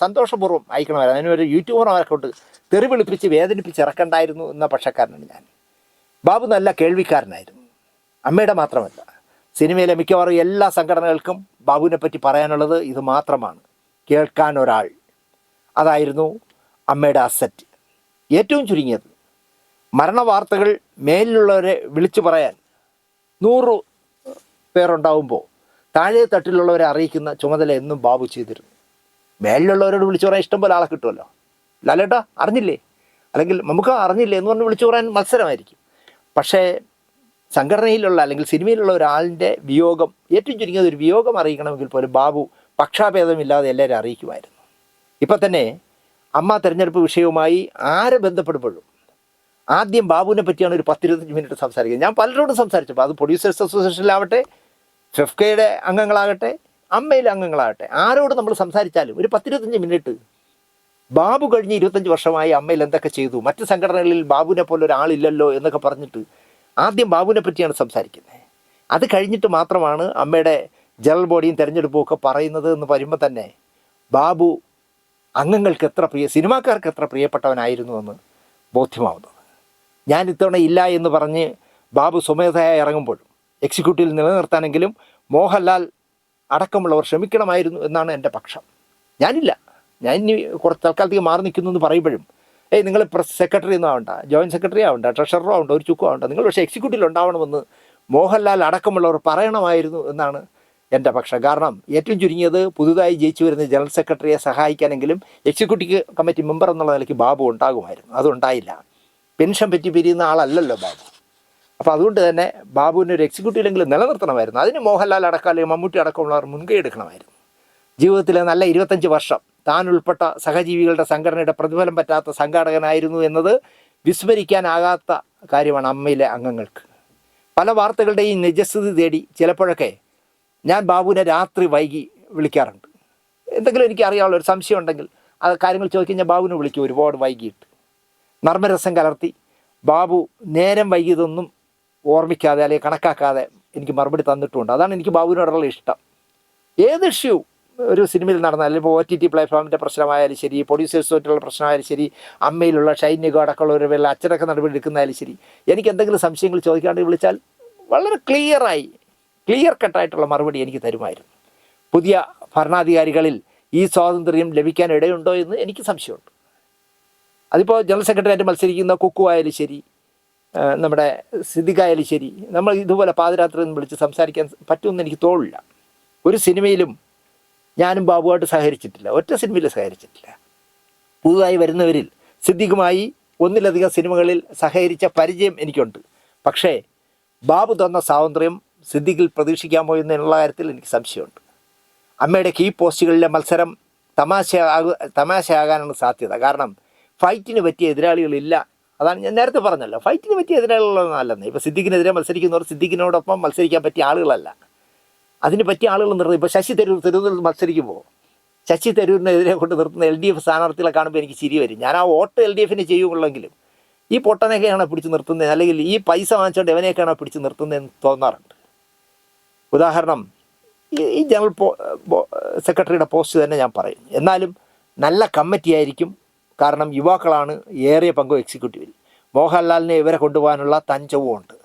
സന്തോഷപൂർവ്വം അയക്കണമായിരുന്നു. അതിനൊരു യൂട്യൂബർമാരെ കൊണ്ട് തെറി വിളിപ്പിച്ച് വേദനിപ്പിച്ച് ഇറക്കണ്ടായിരുന്നു എന്ന പക്ഷക്കാരനാണ് ഞാൻ. ബാബു നല്ല കേൾവിക്കാരനായിരുന്നു. അമ്മയുടെ മാത്രമല്ല, സിനിമയിലെ മിക്കവാറും എല്ലാ സംഘടനകൾക്കും ബാബുവിനെ പറ്റി പറയാനുള്ളത് ഇത് മാത്രമാണ്: കേൾക്കാൻ ഒരാൾ. അതായിരുന്നു അമ്മയുടെ അസറ്റ്. ഏറ്റവും ചുരുങ്ങിയത് മരണവാർത്തകൾ മേലിലുള്ളവരെ വിളിച്ചു പറയാൻ 100 പേരുണ്ടാവുമ്പോൾ താഴെ തട്ടിലുള്ളവരെ അറിയിക്കുന്ന ചുമതല എന്നും ബാബു ചെയ്തിരുന്നു. മേലിലുള്ളവരോട് വിളിച്ചു പറയാൻ ഇഷ്ടം പോലെ ആളെ കിട്ടുമല്ലോ. ലാലേട്ടാ അറിഞ്ഞില്ലേ, അല്ലെങ്കിൽ നമുക്ക് അറിഞ്ഞില്ലേ എന്ന് പറഞ്ഞ് വിളിച്ചു പറയാൻ മത്സരമായിരിക്കും. പക്ഷേ സംഘടനയിലുള്ള അല്ലെങ്കിൽ സിനിമയിലുള്ള ഒരാളിൻ്റെ വിയോഗം, ഏറ്റവും ചുരുങ്ങിയത് ഒരു വിയോഗം അറിയിക്കണമെങ്കിൽ പോലും ബാബു പക്ഷാഭേദമില്ലാതെ എല്ലാവരും അറിയിക്കുമായിരുന്നു. ഇപ്പം തന്നെ അമ്മ തെരഞ്ഞെടുപ്പ് വിഷയവുമായി ആരെ ബന്ധപ്പെടുമ്പോഴും ആദ്യം ബാബുവിനെ പറ്റിയാണ് ഒരു 10-25 മിനിറ്റ് സംസാരിക്കുന്നത്. ഞാൻ പലരോടും സംസാരിച്ചപ്പോൾ, അത് പ്രൊഡ്യൂസേഴ്സ് അസോസിയേഷനിലാവട്ടെ, ഫെഫ്കയുടെ അംഗങ്ങളാകട്ടെ, അമ്മയിലെ അംഗങ്ങളാകട്ടെ, ആരോട് നമ്മൾ സംസാരിച്ചാലും ഒരു 10-25 മിനിറ്റ് ബാബു കഴിഞ്ഞ് 25 വർഷമായി അമ്മയിൽ എന്തൊക്കെ ചെയ്തു, മറ്റ് സംഘടനകളിൽ ബാബുവിനെ പോലെ ഒരാളില്ലല്ലോ എന്നൊക്കെ പറഞ്ഞിട്ട് ആദ്യം ബാബുവിനെ പറ്റിയാണ് സംസാരിക്കുന്നത്. അത് കഴിഞ്ഞിട്ട് മാത്രമാണ് അമ്മയുടെ ജനറൽ ബോഡിയും തെരഞ്ഞെടുപ്പും ഒക്കെ പറയുന്നത് എന്ന് വരുമ്പോൾ തന്നെ ബാബു അംഗങ്ങൾക്ക് എത്ര സിനിമാക്കാർക്ക് എത്ര പ്രിയപ്പെട്ടവനായിരുന്നു എന്ന് ബോധ്യമാവുന്നത്. ഞാൻ ഇത്തവണ ഇല്ല എന്ന് പറഞ്ഞ് ബാബു സ്വമേധയായി ഇറങ്ങുമ്പോഴും എക്സിക്യൂട്ടീവിൽ നിലനിർത്താനെങ്കിലും മോഹൻലാൽ അടക്കമുള്ളവർ ശ്രമിക്കണമായിരുന്നു എന്നാണ് എൻ്റെ പക്ഷം. ഞാനില്ല, ഞാൻ ഇനി കുറച്ച് തൽക്കാലത്തേക്ക് മാറി നിൽക്കുന്നു എന്ന് പറയുമ്പോഴും നിങ്ങൾ പ്രസ് സെക്രട്ടറി ഒന്നും ആവണ്ട, ജോയിൻറ്റ് സെക്രട്ടറി ആവണ്ട, ട്രഷററോ ആവണ്ട, ഒരു ചുക്കോ ആവണ്ട, നിങ്ങൾ പക്ഷേ എക്സിക്യൂട്ടീവിൽ ഉണ്ടാവണമെന്ന് മോഹൻലാൽ അടക്കമുള്ളവർ പറയണമായിരുന്നു എന്നാണ് എൻ്റെ പക്ഷം. കാരണം ഏറ്റവും ചുരുങ്ങിയത് പുതുതായി ജയിച്ചു വരുന്ന ജനറൽ സെക്രട്ടറിയെ സഹായിക്കാനെങ്കിലും എക്സിക്യൂട്ടീവ് കമ്മിറ്റി മെമ്പർ എന്നുള്ള നിലയ്ക്ക് ബാബു ഉണ്ടാകുമായിരുന്നു. അതുണ്ടായില്ല. പെൻഷൻ പറ്റി പിരിയുന്ന ആളല്ലല്ലോ ബാബു. അപ്പോൾ അതുകൊണ്ട് തന്നെ ബാബുവിനെ ഒരു എക്സിക്യൂട്ടീവിലെങ്കിലും നിലനിർത്തണമായിരുന്നു. അതിന് മോഹൻലാൽ അടക്കം അല്ലെങ്കിൽ മമ്മൂട്ടി അടക്കമുള്ളവർ മുൻകൈ എടുക്കണമായിരുന്നു. ജീവിതത്തിലെ നല്ല 25 വർഷം താൻ ഉൾപ്പെട്ട സഹജീവികളുടെ സംഘടനയുടെ പ്രതിഫലം പറ്റാത്ത സംഘാടകനായിരുന്നു എന്നത് വിസ്മരിക്കാനാകാത്ത കാര്യമാണ് അമ്മയിലെ അംഗങ്ങൾക്ക്. പല വാർത്തകളുടെയും നിജസ്ഥിതി തേടി ചിലപ്പോഴൊക്കെ ഞാൻ ബാബുവിനെ രാത്രി വൈകി വിളിക്കാറുണ്ട്. എന്തെങ്കിലും എനിക്ക് അറിയാനുള്ള ഒരു സംശയം ഉണ്ടെങ്കിൽ ആ കാര്യങ്ങൾ ചോദിക്കാൻ ഞാൻ ബാബുവിനെ വിളിക്കും ഒരുപാട് വൈകിയിട്ട്. നർമ്മരസം കലർത്തി ബാബു നേരം വൈകിയതൊന്നും ഓർമ്മിക്കാതെ അല്ലെങ്കിൽ കണക്കാക്കാതെ എനിക്ക് മറുപടി തന്നിട്ടുണ്ട്. അതാണ് എനിക്ക് ബാബുവിനോടുള്ള ഇഷ്ടം. ഏത് ഇഷ്യൂ ഒരു സിനിമയിൽ നടന്നാലും, ഇപ്പോൾ OTT പ്ലാറ്റ്ഫോമിൻ്റെ പ്രശ്നമായാലും ശരി, പ്രൊഡ്യൂസേഴ്സുമായിട്ടുള്ള പ്രശ്നമായാലും ശരി, അമ്മയിലുള്ള ഷൈനികോ അടക്കമുള്ളവരുടെ പേരിൽ അച്ചടക്ക നടപടി എടുക്കുന്നതായാലും ശരി, എനിക്ക് എന്തെങ്കിലും സംശയങ്ങൾ ചോദിക്കാണ്ട് വിളിച്ചാൽ വളരെ ക്ലിയർ കട്ടായിട്ടുള്ള മറുപടി എനിക്ക് തരുമായിരുന്നു. പുതിയ ഭരണാധികാരികളിൽ ഈ സ്വാതന്ത്ര്യം ലഭിക്കാൻ ഇടയുണ്ടോ എന്ന് എനിക്ക് സംശയമുണ്ട്. അതിപ്പോൾ ജനറൽ സെക്രട്ടറിയായിട്ട് മത്സരിക്കുന്ന കുക്കു ആയാലും ശരി, നമ്മുടെ സിദ്ദിഖായാലും ശരി, നമ്മൾ ഇതുപോലെ പാതിരാത്രി നിന്ന് വിളിച്ച് സംസാരിക്കാൻ പറ്റുമെന്ന് എനിക്ക് തോന്നില്ല. ഒരു സിനിമയിലും ഞാനും ബാബുവായിട്ട് സഹകരിച്ചിട്ടില്ല, ഒറ്റ സിനിമയിൽ സഹകരിച്ചിട്ടില്ല. പുതുതായി വരുന്നവരിൽ സിദ്ദിഖുമായി ഒന്നിലധികം സിനിമകളിൽ സഹകരിച്ച പരിചയം എനിക്കുണ്ട്. പക്ഷേ ബാബു തന്ന സ്വാതന്ത്ര്യം സിദ്ദിഖിൽ എന്നുള്ള കാര്യത്തിൽ എനിക്ക് സംശയമുണ്ട്. അമ്മയുടെ കീ പോസ്റ്റുകളിലെ മത്സരം തമാശയാകാനാണ് സാധ്യത. കാരണം ഫൈറ്റിന് പറ്റിയ എതിരാളികളില്ല. അതാണ് ഞാൻ നേരത്തെ പറഞ്ഞല്ലോ, ഫൈറ്റിന് പറ്റിയ എതിരാളികളൊന്നും അല്ലെന്ന്. ഇപ്പോൾ സിദ്ദിഖിനെതിരെ മത്സരിക്കുന്നവർ സിദ്ദിഖിനോടൊപ്പം മത്സരിക്കാൻ പറ്റിയ ആളുകളല്ല, അതിന് പറ്റിയ ആളുകൾ നിർത്തി. ഇപ്പോൾ ശശി തരൂർ മത്സരിക്കുമ്പോൾ ശശി തരൂരിനെതിരെ കൊണ്ട് നിർത്തുന്ന LDF സ്ഥാനാർത്ഥികളെ കാണുമ്പോൾ എനിക്ക് ചിരി വരും. ഞാൻ ആ വോട്ട് LDFന് ചെയ്യുമെങ്കിലും ഈ പൊട്ടനെയൊക്കെയാണോ പിടിച്ച് നിർത്തുന്നത്, അല്ലെങ്കിൽ ഈ പൈസ വാങ്ങിച്ചുകൊണ്ട് എവനെയൊക്കെയാണോ പിടിച്ച് നിർത്തുന്നതെന്ന് തോന്നാറുണ്ട്. ഉദാഹരണം, ഈ ജനറൽ സെക്രട്ടറിയുടെ പോസ്റ്റ് തന്നെ ഞാൻ പറയും. എന്നാലും നല്ല കമ്മിറ്റി ആയിരിക്കും. കാരണം യുവാക്കളാണ് ഏറിയ പങ്കും എക്സിക്യൂട്ടീവിൽ. മോഹൻലാലിനെ ഇവരെ കൊണ്ടുപോകാനുള്ള തഞ്ചവും ഉണ്ട്.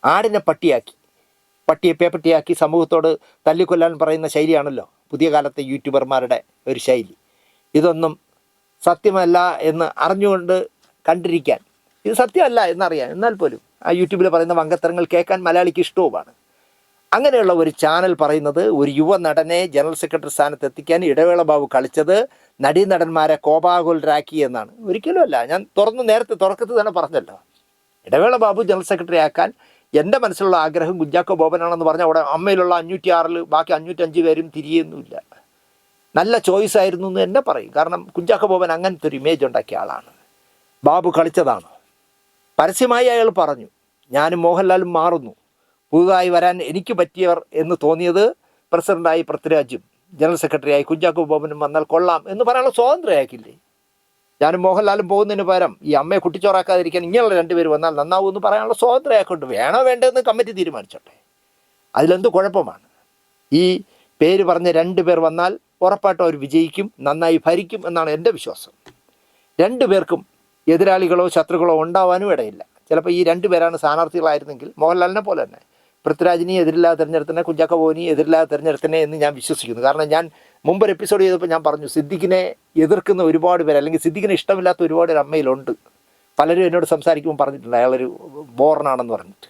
ആടിനെ പട്ടിയെ പേപ്പട്ടിയാക്കി സമൂഹത്തോട് തല്ലിക്കൊല്ലാൻ പറയുന്ന ശൈലിയാണല്ലോ പുതിയ കാലത്തെ യൂട്യൂബർമാരുടെ ഒരു ശൈലി. ഇതൊന്നും സത്യമല്ല എന്ന് അറിഞ്ഞുകൊണ്ട് കണ്ടിരിക്കാൻ, ഇത് സത്യമല്ല എന്നറിയാൻ, എന്നാൽ പോലും ആ യൂട്യൂബിൽ പറയുന്ന വങ്കത്തരങ്ങൾ കേൾക്കാൻ മലയാളിക്ക് ഇഷ്ടവുമാണ്. അങ്ങനെയുള്ള ഒരു ചാനൽ പറയുന്നത് ഒരു യുവ നടനെ ജനറൽ സെക്രട്ടറി സ്ഥാനത്ത് എത്തിക്കാൻ ഇടവേള ബാബു കളിച്ചത് നടീനടന്മാരെ കോപാകുലരാക്കി എന്നാണ്. ഒരിക്കലുമല്ല. ഞാൻ നേരത്തെ തുറക്കത്തിൽ തന്നെ പറഞ്ഞല്ലോ, ഇടവേള ബാബു ജനറൽ സെക്രട്ടറി ആക്കാൻ എൻ്റെ മനസ്സിലുള്ള ആഗ്രഹം കുഞ്ചാക്കോ ബോബനാണെന്ന് പറഞ്ഞാൽ അവിടെ അമ്മയിലുള്ള 506 ബാക്കി 505 പേരും തിരിയൊന്നുമില്ല. നല്ല ചോയ്സ് ആയിരുന്നു എന്ന് തന്നെ പറയും. കാരണം കുഞ്ചാക്കോ ബോബൻ അങ്ങനത്തെ ഒരു ഇമേജ് ഉണ്ടാക്കിയ ആളാണ്. ബാബു കളിച്ചതാണ്. പരസ്യമായി അയാൾ പറഞ്ഞു, ഞാനും മോഹൻലാലും മാറുന്നു, പുതുതായി വരാൻ എനിക്ക് പറ്റിയവർ എന്ന് തോന്നിയത് പ്രസിഡൻ്റായി പൃഥ്വിരാജും ജനറൽ സെക്രട്ടറിയായി കുഞ്ചാക്കോ ബോബനും വന്നാൽ കൊള്ളാം എന്ന് പറയാനുള്ള സ്വാതന്ത്ര്യമാക്കില്ലേ. ഞാനും മോഹൻലാലും പോകുന്നതിന് പകരം ഈ അമ്മയെ കുട്ടിച്ചോറാക്കാതിരിക്കാൻ ഇങ്ങനെയുള്ള 2 പേര് വന്നാൽ നന്നാവും എന്ന് പറയാനുള്ള സ്വാതന്ത്ര്യമാക്കൊണ്ട് വേണോ വേണ്ടതെന്ന് കമ്മിറ്റി തീരുമാനിച്ചോട്ടെ. അതിലെന്ത് കുഴപ്പമാണ്? ഈ പേര് പറഞ്ഞ 2 പേർ വന്നാൽ ഉറപ്പായിട്ടും അവർ വിജയിക്കും, നന്നായി ഭരിക്കും എന്നാണ് എൻ്റെ വിശ്വാസം. 2 പേർക്കും എതിരാളികളോ ശത്രുക്കളോ ഉണ്ടാവാനും ഇടയില്ല. ചിലപ്പോൾ ഈ 2 പേരാണ് സ്ഥാനാർത്ഥികളായിരുന്നെങ്കിൽ മോഹൻലാലിനെ പോലെ തന്നെ പൃഥ്വിരാജിനെ എതിരില്ലാതെ തിരഞ്ഞെടുത്തനെ, കുഞ്ചാക്കോ ബോബനെ എതിരില്ലാതെ തിരഞ്ഞെടുത്തനെ എന്ന് ഞാൻ വിശ്വസിക്കുന്നു. കാരണം ഞാൻ മുമ്പൊരു എപ്പിസോഡ് ചെയ്തപ്പോൾ ഞാൻ പറഞ്ഞു, സിദ്ദിഖിനെ എതിർക്കുന്ന ഒരുപാട് പേര്, അല്ലെങ്കിൽ സിദ്ദിഖിനെ ഇഷ്ടമില്ലാത്ത ഒരുപാട് പേര് അമ്മയിലുണ്ട്. പലരും എന്നോട് സംസാരിക്കുമ്പോൾ പറഞ്ഞിട്ടുണ്ട് അയാളൊരു ബോറനാണെന്ന് പറഞ്ഞിട്ട്.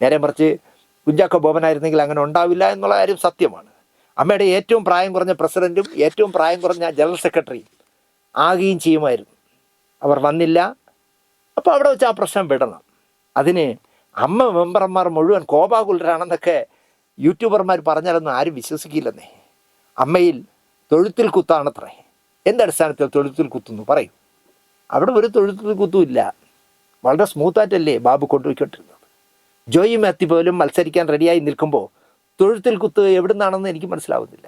നേരെ മറിച്ച് കുഞ്ചാക്കോ ബോബനായിരുന്നെങ്കിൽ അങ്ങനെ ഉണ്ടാവില്ല എന്നുള്ള കാര്യം സത്യമാണ്. അമ്മയുടെ ഏറ്റവും പ്രായം കുറഞ്ഞ പ്രസിഡൻറ്റും ഏറ്റവും പ്രായം കുറഞ്ഞ ജനറൽ സെക്രട്ടറിയും ആകുകയും ചെയ്യുമായിരുന്നു. അവർ വന്നില്ല. അപ്പോൾ അവിടെ വെച്ച് ആ പ്രശ്നം വിടണം. അതിന് അമ്മ മെമ്പർമാർ മുഴുവൻ കോപാകുലരാണെന്നൊക്കെ യൂട്യൂബർമാർ പറഞ്ഞാലൊന്നും ആരും വിശ്വസിക്കില്ലെന്നേ. അമ്മയിൽ തൊഴുത്തിൽ കുത്താണത്രേ. എന്തടിസ്ഥാനത്തിൽ തൊഴുത്തിൽ കുത്തുന്നു പറയും? അവിടെ ഒരു തൊഴുത്തിൽ കുത്തുമില്ല. വളരെ സ്മൂത്തായിട്ടല്ലേ ബാബു കൊണ്ടുപോയിക്കൊണ്ടിരുന്നത്. ജോയി മാത്യു പോലും മത്സരിക്കാൻ റെഡിയായി നിൽക്കുമ്പോൾ തൊഴുത്തിൽ കുത്ത് എവിടെ നിന്നാണെന്ന് എനിക്ക് മനസ്സിലാവുന്നില്ല.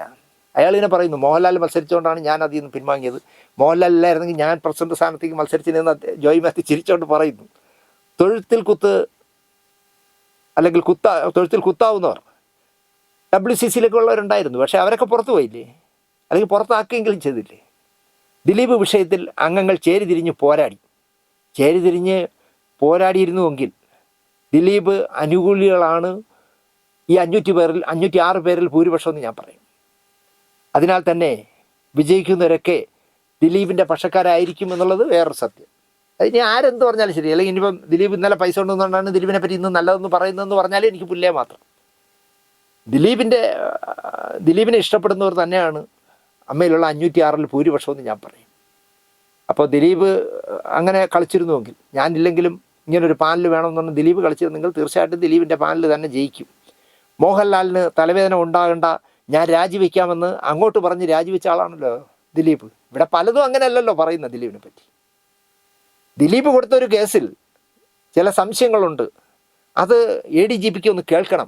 അയാളിങ്ങനെ പറയുന്നു, മോഹൻലാൽ മത്സരിച്ചുകൊണ്ടാണ് ഞാൻ അതിൽ നിന്ന് പിൻവാങ്ങിയത്, മോഹൻലാൽ ഇല്ലായിരുന്നെങ്കിൽ ഞാൻ പ്രസിഡന്റ് സ്ഥാനത്തേക്ക് മത്സരിച്ചിരുന്ന ജോയി മാത്യു ചിരിച്ചുകൊണ്ട് പറയുന്നു. തൊഴുത്തിൽ കുത്ത് അല്ലെങ്കിൽ തൊഴുത്തിൽ കുത്താവുന്നവർ WCCയിലൊക്കെ ഉള്ളവരുണ്ടായിരുന്നു. പക്ഷേ അവരൊക്കെ പുറത്തു പോയില്ലേ, അല്ലെങ്കിൽ പുറത്താക്കുകയെങ്കിലും ചെയ്തില്ലേ? ദിലീപ് വിഷയത്തിൽ അംഗങ്ങൾ ചേരിതിരിഞ്ഞ് പോരാടിയിരുന്നുവെങ്കിൽ ദിലീപ് അനുകൂലികളാണ് ഈ 506 പേരിൽ ഭൂരിപക്ഷമെന്ന് ഞാൻ പറയും. അതിനാൽ തന്നെ വിജയിക്കുന്നവരൊക്കെ ദിലീപിൻ്റെ പക്ഷക്കാരായിരിക്കും എന്നുള്ളത് വേറൊരു സത്യം. അതിന് ആരെന്ത് പറഞ്ഞാലും ശരി. അല്ലെങ്കിൽ ഇനിയിപ്പം ദിലീപ് ഇന്നലെ പൈസ കൊണ്ടുവന്നുകൊണ്ടാണ് ദിലീപിനെ പറ്റി ഇന്ന് നല്ലതെന്ന് പറയുന്നതെന്ന് പറഞ്ഞാലും എനിക്ക് പുല്ലേ മാത്രം. ദിലീപിനെ ഇഷ്ടപ്പെടുന്നവർ തന്നെയാണ് അമ്മയിലുള്ള 506 ഭൂരിപക്ഷമെന്ന് ഞാൻ പറയും. അപ്പോൾ ദിലീപ് അങ്ങനെ കളിച്ചിരുന്നുവെങ്കിൽ, ഞാനില്ലെങ്കിലും ഇങ്ങനൊരു പാനൽ വേണമെന്ന് പറഞ്ഞ് ദിലീപ് കളിച്ചിരുന്നെങ്കിൽ തീർച്ചയായിട്ടും ദിലീപിൻ്റെ പാനൽ തന്നെ ജയിക്കും. മോഹൻലാലിന് തലവേദന ഉണ്ടാകണ്ട, ഞാൻ രാജിവെക്കാമെന്ന് അങ്ങോട്ട് പറഞ്ഞ് രാജിവെച്ച ആളാണല്ലോ ദിലീപ്. ഇവിടെ പലതും അങ്ങനെയല്ലല്ലോ പറയുന്നത് ദിലീപിനെ പറ്റി. ദിലീപ് കൊടുത്തൊരു കേസിൽ ചില സംശയങ്ങളുണ്ട്. അത് ADGPക്ക് ഒന്ന് കേൾക്കണം.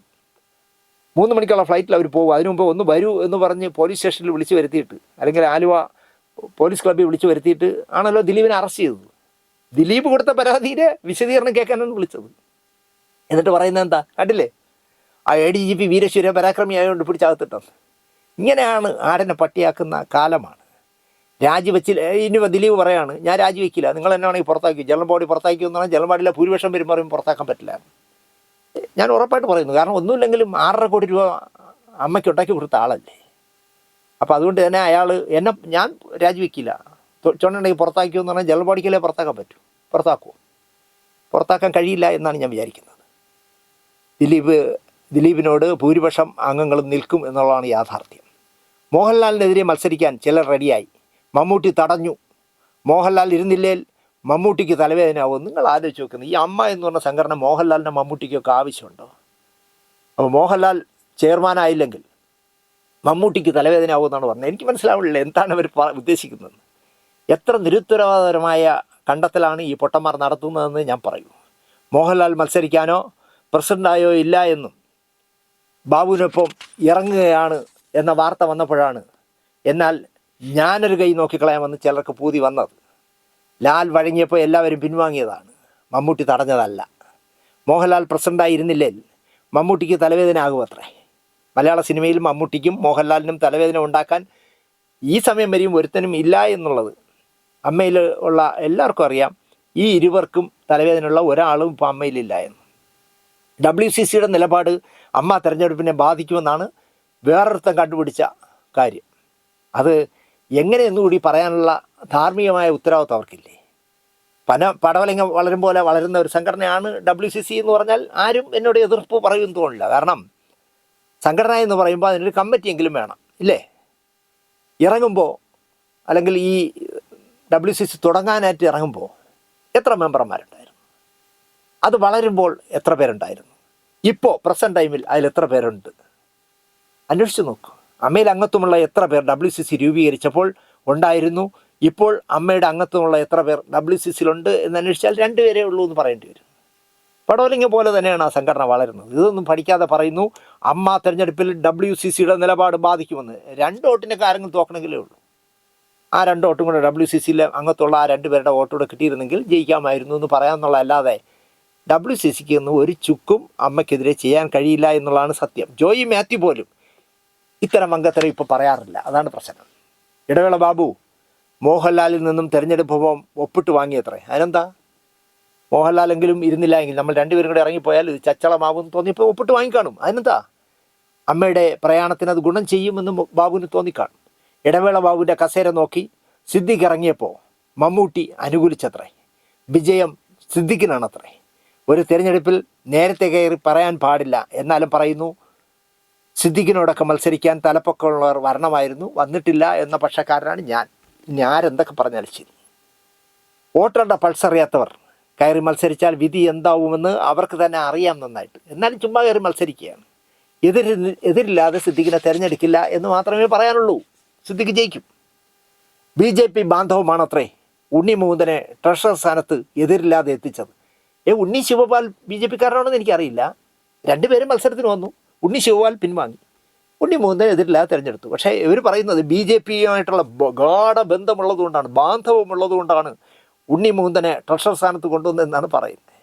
3 മണിക്കുള്ള ഫ്ലൈറ്റിൽ അവർ പോകും. അതിനു മുമ്പ് ഒന്ന് വരൂ എന്ന് പറഞ്ഞ് പോലീസ് സ്റ്റേഷനിൽ വിളിച്ച് വരുത്തിയിട്ട്, അല്ലെങ്കിൽ ആലുവ പോലീസ് ക്ലബ്ബിൽ വിളിച്ച് വരുത്തിയിട്ട് ആണല്ലോ ദിലീപിനെ അറസ്റ്റ് ചെയ്തത്. ദിലീപ് കൊടുത്ത പരാതിയുടെ വിശദീകരണം കേൾക്കാനാണ് വിളിച്ചത്. എന്നിട്ട് പറയുന്നത് എന്താ കണ്ടില്ലേ, ആ ADGP വീരശൂര പരാക്രമിയായതുകൊണ്ട് പിടിച്ചകത്തിട്ടത്. ഇങ്ങനെയാണ് ആടിനെ പട്ടിയാക്കുന്ന കാലമാണ്. ഇനി ദിലീപ് പറയാണ്, ഞാൻ രാജിവെക്കില്ല, നിങ്ങൾ എന്നെ വേണമെങ്കിൽ പുറത്താക്കി, ജനറൽ ബോഡി പുറത്താക്കി എന്ന് പറഞ്ഞാൽ ജനറൽ ബോഡിയിലെ ഭൂരിപക്ഷം പറയുമ്പോൾ പുറത്താക്കാൻ പറ്റില്ല. ഞാൻ ഉറപ്പായിട്ട് പറയുന്നു. കാരണം ഒന്നുമില്ലെങ്കിലും 6.5 കോടി രൂപ അമ്മയ്ക്ക് ഉണ്ടാക്കി കൊടുത്ത ആളല്ലേ. അപ്പോൾ അതുകൊണ്ട് തന്നെ ഞാൻ രാജിവെക്കില്ല, ചുണ്ടുണ്ടെങ്കിൽ പുറത്താക്കിയോ എന്ന് പറഞ്ഞാൽ ജനറൽ ബോഡിക്കല്ലേ പുറത്താക്കാൻ പറ്റൂ. പുറത്താക്കാൻ കഴിയില്ല എന്നാണ് ഞാൻ വിചാരിക്കുന്നത്. ദിലീപിനോട് ഭൂരിപക്ഷം അംഗങ്ങളും നിൽക്കും എന്നുള്ളതാണ് യാഥാർത്ഥ്യം. മോഹൻലാലിനെതിരെ മത്സരിക്കാൻ ചിലർ റെഡിയായി. മമ്മൂട്ടി തടഞ്ഞു. മോഹൻലാൽ ഇരുന്നില്ലേൽ മമ്മൂട്ടിക്ക് തലവേദനയാവും. നിങ്ങൾ ആലോചിച്ച് നോക്കുന്നത്, ഈ അമ്മ എന്ന് പറഞ്ഞ സംഘടന മോഹൻലാലിൻ്റെ മമ്മൂട്ടിക്കൊക്കെ ആവശ്യമുണ്ടോ? അപ്പോൾ മോഹൻലാൽ ചെയർമാനായില്ലെങ്കിൽ മമ്മൂട്ടിക്ക് തലവേദനയാവും എന്നാണ് പറഞ്ഞത്. എനിക്ക് മനസ്സിലാവില്ല എന്താണ് അവർ ഉദ്ദേശിക്കുന്നത്. എത്ര നിരുത്തരവാദപരമായ കണ്ടെത്തലാണ് ഈ പൊട്ടന്മാർ നടത്തുന്നതെന്ന് ഞാൻ പറയൂ. മോഹൻലാൽ മത്സരിക്കാനോ പ്രസിഡൻ്റായോ ഇല്ല എന്നും ബാബുവിനൊപ്പം ഇറങ്ങുകയാണ് എന്ന വാർത്ത വന്നപ്പോഴാണ് എന്നാൽ ഞാനൊരു കൈ നോക്കിക്കളയാമെന്ന് ചിലർക്ക് പൂതി വന്നത്. ലാൽ വഴങ്ങിയപ്പോൾ എല്ലാവരും പിൻവാങ്ങിയതാണ്, മമ്മൂട്ടി തടഞ്ഞതല്ല. മോഹൻലാൽ പ്രസിഡൻ്റായിരുന്നില്ലേ മമ്മൂട്ടിക്ക് തലവേദന ആകുമത്രേ. മലയാള സിനിമയിൽ മമ്മൂട്ടിക്കും മോഹൻലാലിനും തലവേദന ഉണ്ടാക്കാൻ ഈ സമയം വരെയും ഒരുത്തനും ഇല്ല എന്നുള്ളത് അമ്മയിൽ ഉള്ള എല്ലാവർക്കും അറിയാം. ഈ ഇരുവർക്കും തലവേദനയുള്ള ഒരാളും ഇപ്പോൾ അമ്മയിലില്ല എന്ന്. WCCയുടെ നിലപാട് അമ്മ തെരഞ്ഞെടുപ്പിനെ ബാധിക്കുമെന്നാണ് വേറൊരുത്തം കണ്ടുപിടിച്ച കാര്യം. അത് എങ്ങനെയെന്നുകൂടി പറയാനുള്ള ധാർമ്മികമായ ഉത്തരവാദിത്വം അവർക്കില്ലേ? പടവലങ്ങ വളരും പോലെ വളരുന്ന ഒരു സംഘടനയാണ് WCC എന്ന് പറഞ്ഞാൽ ആരും എന്നോട് എതിർപ്പ് പറയുമെന്ന് തോന്നില്ല. കാരണം സംഘടന എന്ന് പറയുമ്പോൾ അതിനൊരു കമ്മിറ്റിയെങ്കിലും വേണം, ഇല്ലേ? ഇറങ്ങുമ്പോൾ അല്ലെങ്കിൽ ഈ WCC തുടങ്ങാനായിട്ട് ഇറങ്ങുമ്പോൾ എത്ര മെമ്പർമാരുണ്ടായിരുന്നു? അത് വളരുമ്പോൾ എത്ര പേരുണ്ടായിരുന്നു? ഇപ്പോൾ പ്രസൻറ്റ് ടൈമിൽ അതിൽ എത്ര പേരുണ്ട്? അന്വേഷിച്ച് നോക്കൂ. അമ്മയിൽ അംഗത്വമുള്ള എത്ര പേർ WCC രൂപീകരിച്ചപ്പോൾ ഉണ്ടായിരുന്നു? ഇപ്പോൾ അമ്മയുടെ അംഗത്വമുള്ള എത്ര പേർ WCCയിലുണ്ട് എന്ന് അന്വേഷിച്ചാൽ 2 പേരേ ഉള്ളൂ എന്ന് പറയേണ്ടി വരും. പടവലിംഗ പോലെ തന്നെയാണ് ആ സംഘടന വളരുന്നത്. ഇതൊന്നും പഠിക്കാതെ പറയുന്നു അമ്മ തെരഞ്ഞെടുപ്പിൽ WCCയുടെ നിലപാട് ബാധിക്കുമെന്ന്. 2 വോട്ടിനൊക്കെ ആരെങ്കിലും തോക്കണമെങ്കിലേ ഉള്ളൂ. ആ 2 വോട്ടും കൂടെ WCCയിലെ അംഗത്തുള്ള ആ 2 പേരുടെ വോട്ടുകൂടെ കിട്ടിയിരുന്നെങ്കിൽ ജയിക്കാമായിരുന്നു എന്ന് പറയാമെന്നുള്ള അല്ലാതെ WCCക്ക് ഒന്നും ഒരു ചുക്കും അമ്മയ്ക്കെതിരെ ചെയ്യാൻ കഴിയില്ല എന്നുള്ളതാണ് സത്യം. ജോയി മാത്യു പോലും ഇത്തരം അംഗത്തരം ഇപ്പോൾ പറയാറില്ല. അതാണ് പ്രശ്നം. ഇടവേള ബാബു മോഹൻലാലിൽ നിന്നും തെരഞ്ഞെടുപ്പ് ഒപ്പിട്ട് വാങ്ങിയത്രേ. അതിനെന്താ? മോഹൻലാലെങ്കിലും ഇരുന്നില്ല എങ്കിൽ നമ്മൾ രണ്ടുപേരും കൂടെ ഇറങ്ങിപ്പോയാൽ ഇത് ചച്ചളമാവും തോന്നിയപ്പോൾ ഒപ്പിട്ട് വാങ്ങിക്കാണും. അതിനെന്താ, അമ്മയുടെ പ്രയാണത്തിന് അത് ഗുണം ചെയ്യുമെന്ന് ബാബുവിന് തോന്നിക്കാണും. ഇടവേള ബാബുവിൻ്റെ കസേര നോക്കി സിദ്ദിഖ് ഇറങ്ങിയപ്പോൾ മമ്മൂട്ടി അനുകൂലിച്ചത്രേ. വിജയം സിദ്ദിഖിനാണത്രേ. ഒരു തിരഞ്ഞെടുപ്പിൽ നേരത്തെ കയറി പറയാൻ പാടില്ല, എന്നാലും പറയുന്നു സിദ്ദിഖിനോടൊക്കെ മത്സരിക്കാൻ തലപ്പൊക്കമുള്ളവർ വരണമായിരുന്നു, വന്നിട്ടില്ല എന്ന പക്ഷക്കാരനാണ് ഞാൻ. ഞാനെന്തൊക്കെ പറഞ്ഞാലും ശരി. വോട്ടറുടെ പൾസ് അറിയാത്തവർ കയറി മത്സരിച്ചാൽ വിധി എന്താവുമെന്ന് അവർക്ക് തന്നെ അറിയാം നന്നായിട്ട്. എന്നാലും ചുമ്മാ കയറി മത്സരിക്കുകയാണ്. എതിരില്ലാതെ സിദ്ദിഖിനെ തിരഞ്ഞെടുക്കില്ല എന്ന് മാത്രമേ പറയാനുള്ളൂ. സിദ്ദിഖ് ജയിക്കും. BJP ബാന്ധവമാണത്രേ ഉണ്ണി മുകുന്ദനെ ട്രഷറർ സ്ഥാനത്ത് എതിരില്ലാതെ എത്തിച്ചത്. ഉണ്ണി ശിവപാൽ BJPക്കാരനാണെന്ന് എനിക്കറിയില്ല. രണ്ടുപേരും മത്സരത്തിന് വന്നു. ഉണ്ണി ശിവപാൽ പിൻവാങ്ങി, ഉണ്ണി മുകുന്ദനെ എതിരില്ലാതെ തിരഞ്ഞെടുത്തു. പക്ഷേ ഇവർ പറയുന്നത് BJPയുമായിട്ടുള്ള ഗാഢ ബന്ധമുള്ളതുകൊണ്ടാണ്, ബാന്ധവമുള്ളതുകൊണ്ടാണ് ഉണ്ണി മുകുന്ദനെ ട്രഷറർ സ്ഥാനത്ത് കൊണ്ടുവന്നതെന്നാണ് പറയുന്നത്.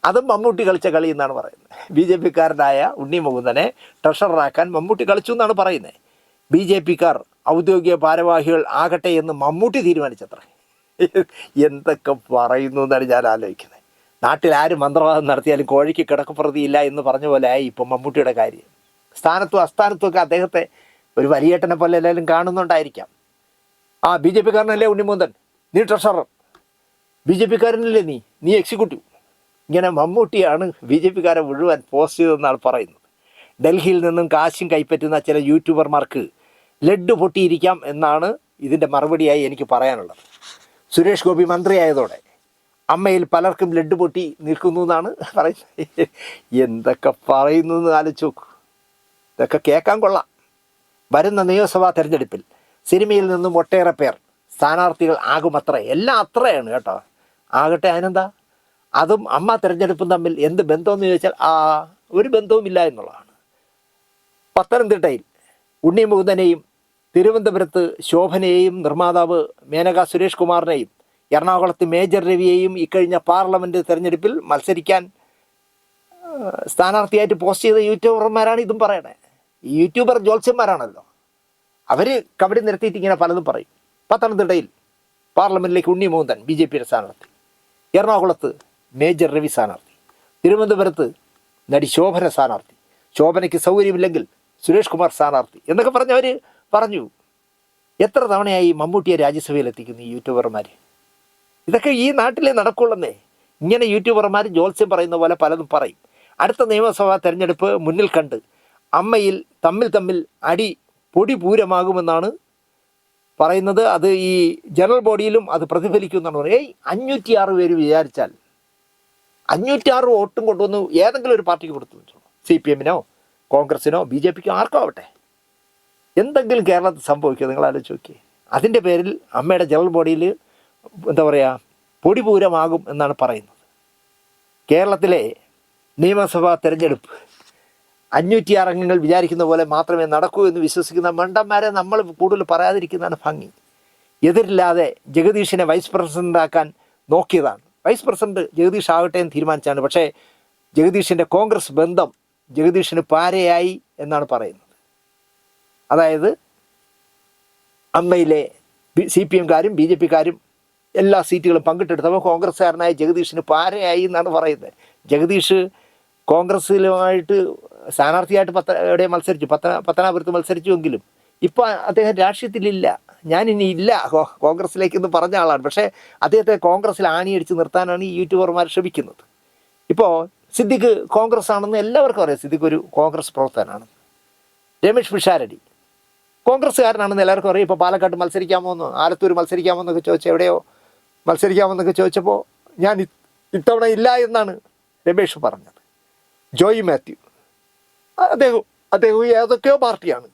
അതും മമ്മൂട്ടി കളിച്ച കളി എന്നാണ് പറയുന്നത്. BJPക്കാരനായ ഉണ്ണി മുകുന്ദനെ ട്രഷററാക്കാൻ മമ്മൂട്ടി കളിച്ചു എന്നാണ് പറയുന്നത്. BJPക്കാർ ഔദ്യോഗിക ഭാരവാഹികൾ ആകട്ടെ എന്ന് മമ്മൂട്ടി തീരുമാനിച്ചത്ര. എന്തൊക്കെ പറയുന്നു എന്നാണ് ഞാൻ ആലോചിക്കുന്നത്. നാട്ടിൽ ആര് മന്ത്രവാദം നടത്തിയാലും കോഴിക്ക് കിടക്കപ്രതിയില്ല എന്ന് പറഞ്ഞ പോലെ ആയി ഇപ്പം മമ്മൂട്ടിയുടെ കാര്യം. സ്ഥാനത്തും അസ്ഥാനത്തും ഒക്കെ അദ്ദേഹത്തെ ഒരു വലിയേട്ടനെ പോലെ എല്ലാവരും കാണുന്നുണ്ടായിരിക്കാം. BJPക്കാരനല്ലേ ഉണ്ണി മുകുന്ദൻ, നീ ട്രഷറർ. BJPക്കാരനല്ലേ നീ എക്സിക്യൂട്ടീവ്. ഇങ്ങനെ മമ്മൂട്ടിയാണ് BJPക്കാരെ മുഴുവൻ പോസ്റ്റ് ചെയ്തതെന്നാണ് പറയുന്നത്. ഡൽഹിയിൽ നിന്നും കാശും കൈപ്പറ്റുന്ന ചില യൂട്യൂബർമാർക്ക് ലഡ്ഡു പൊട്ടിയിരിക്കാം എന്നാണ് ഇതിൻ്റെ മറുപടിയായി എനിക്ക് പറയാനുള്ളത്. സുരേഷ് ഗോപി മന്ത്രിയായതോടെ അമ്മയിൽ പലർക്കും ലഡ്ഡു പൊട്ടി നിൽക്കുന്നു എന്നാണ് പറയുന്നത്. എന്തൊക്കെ പറയുന്നു എന്ന് ആലോചിച്ച് നോക്കൂ. ഇതൊക്കെ കേൾക്കാൻ കൊള്ളാം. വരുന്ന നിയമസഭാ തെരഞ്ഞെടുപ്പിൽ സിനിമയിൽ നിന്നും ഒട്ടേറെ പേർ സ്ഥാനാർത്ഥികൾ ആകുമത്രേ. എല്ലാം അത്രയാണ് കേട്ടോ. ആകട്ടെ, അതിനെന്താ. അതും അമ്മ തെരഞ്ഞെടുപ്പും തമ്മിൽ എന്ത് ബന്ധമെന്ന് ചോദിച്ചാൽ ഒരു ബന്ധവുമില്ല എന്നുള്ളതാണ്. പത്തനംതിട്ടയിൽ ഉണ്ണി മുകുന്ദനെയും തിരുവനന്തപുരത്ത് ശോഭനയെയും നിർമ്മാതാവ് മേനക സുരേഷ് കുമാറിനെയും എറണാകുളത്ത് മേജർ രവിയെയും ഇക്കഴിഞ്ഞ പാർലമെൻറ്റ് തെരഞ്ഞെടുപ്പിൽ മത്സരിക്കാൻ സ്ഥാനാർത്ഥിയായിട്ട് പോസ്റ്റ് ചെയ്ത യൂട്യൂബർമാരാണ് ഇതും പറയണേ. ഈ യൂട്യൂബർ ജ്യോത്സ്യന്മാരാണല്ലോ. അവർ കബഡി നിരത്തിയിട്ട് ഇങ്ങനെ പലതും പറയും. പത്തനംതിട്ടയിൽ പാർലമെൻറ്റിലേക്ക് ഉണ്ണി മുകുന്ദൻ BJPയുടെ സ്ഥാനാർത്ഥി, എറണാകുളത്ത് മേജർ രവി സ്ഥാനാർത്ഥി, തിരുവനന്തപുരത്ത് നടി ശോഭന സ്ഥാനാർത്ഥി, ശോഭനയ്ക്ക് സൗകര്യമില്ലെങ്കിൽ സുരേഷ് കുമാർ സ്ഥാനാർത്ഥി എന്നൊക്കെ പറഞ്ഞവർ പറഞ്ഞു. എത്ര തവണയായി മമ്മൂട്ടിയെ രാജ്യസഭയിൽ എത്തിക്കുന്നു ഈ യൂട്യൂബർമാർ? ഇതൊക്കെ ഈ നാട്ടിലേ നടക്കുള്ളന്നേ. ഇങ്ങനെ യൂട്യൂബർമാർ ജ്യോത്സ്യം പറയുന്ന പോലെ പലതും പറയും. അടുത്ത നിയമസഭാ തെരഞ്ഞെടുപ്പ് മുന്നിൽ കണ്ട് അമ്മയിൽ തമ്മിൽ അടി പൊടി പൂരമാകുമെന്നാണ് പറയുന്നത്. അത് ഈ ജനറൽ ബോഡിയിലും അത് പ്രതിഫലിക്കുമെന്നാണ് പറയുന്നത്. 506 പേര് വിചാരിച്ചാൽ 506 വോട്ടും കൊണ്ടുവന്ന് ഏതെങ്കിലും ഒരു പാർട്ടിക്ക് കൊടുത്തു വെച്ചോ. CPM-നോ കോൺഗ്രസിനോ BJPക്കോ ആർക്കോ ആവട്ടെ. എന്തെങ്കിലും കേരളത്തിൽ സംഭവിക്കുക നിങ്ങൾ ആലോചിച്ച് നോക്കിയേ. അതിൻ്റെ പേരിൽ അമ്മയുടെ ജനറൽ ബോഡിയിൽ എന്താ പറയുക, പൊടിപൂരമാകും എന്നാണ് പറയുന്നത്. കേരളത്തിലെ നിയമസഭാ തെരഞ്ഞെടുപ്പ് 506 അംഗങ്ങൾ വിചാരിക്കുന്ന പോലെ മാത്രമേ നടക്കൂ എന്ന് വിശ്വസിക്കുന്ന മണ്ടന്മാരെ നമ്മൾ കൂടുതൽ പറയാതിരിക്കുന്നതാണ് ഭംഗി. എതിരില്ലാതെ ജഗദീഷിനെ വൈസ് പ്രസിഡൻ്റാക്കാൻ നോക്കിയതാണ്. വൈസ് പ്രസിഡന്റ് ജഗദീഷ് ആകട്ടെ എന്ന് തീരുമാനിച്ചാണ്. പക്ഷേ ജഗദീഷിൻ്റെ കോൺഗ്രസ് ബന്ധം ജഗദീഷിന് പാരയായി എന്നാണ് പറയുന്നത്. അതായത് അമ്മയിലെ CPM-കാരും BJPക്കാരും എല്ലാ സീറ്റുകളും പങ്കിട്ടെടുത്തപ്പോൾ കോൺഗ്രസ്സുകാരനായ ജഗദീഷിന് പാരയായി എന്നാണ് പറയുന്നത്. ജഗദീഷ് കോൺഗ്രസ്സിലുമായിട്ട് സ്ഥാനാർത്ഥിയായിട്ട് മത്സരിച്ചു, പത്തനാപുരത്ത് മത്സരിച്ചുവെങ്കിലും ഇപ്പോൾ അദ്ദേഹം രാഷ്ട്രീയത്തിലില്ല. ഞാനിനി ഇല്ല കോൺഗ്രസ്സിലേക്കെന്ന് പറഞ്ഞ ആളാണ്. പക്ഷേ അദ്ദേഹത്തെ കോൺഗ്രസ്സിൽ ആണിയടിച്ച് നിർത്താനാണ് ഈ യൂട്യൂബർമാർ ശ്രമിക്കുന്നത്. ഇപ്പോൾ സിദ്ദിഖ് കോൺഗ്രസ് ആണെന്ന് എല്ലാവർക്കും അറിയാം. സിദ്ദിഖ് ഒരു കോൺഗ്രസ് പ്രവർത്തകനാണ്. രമേഷ് പിഷാരടി കോൺഗ്രസ്സുകാരനാണെന്ന് എല്ലാവർക്കും അറിയാം. ഇപ്പോൾ പാലക്കാട്ട് മത്സരിക്കാമോന്നോ ആലത്തൂർ മത്സരിക്കാമോന്നൊക്കെ ചോദിച്ചാൽ എവിടെയോ മത്സരിക്കാമെന്നൊക്കെ ചോദിച്ചപ്പോൾ ഞാൻ ഇത്തവണ ഇല്ല എന്നാണ് രമേഷ് പറഞ്ഞത്. ജോയി മാത്യു അദ്ദേഹം ഏതൊക്കെയോ പാർട്ടിയാണ്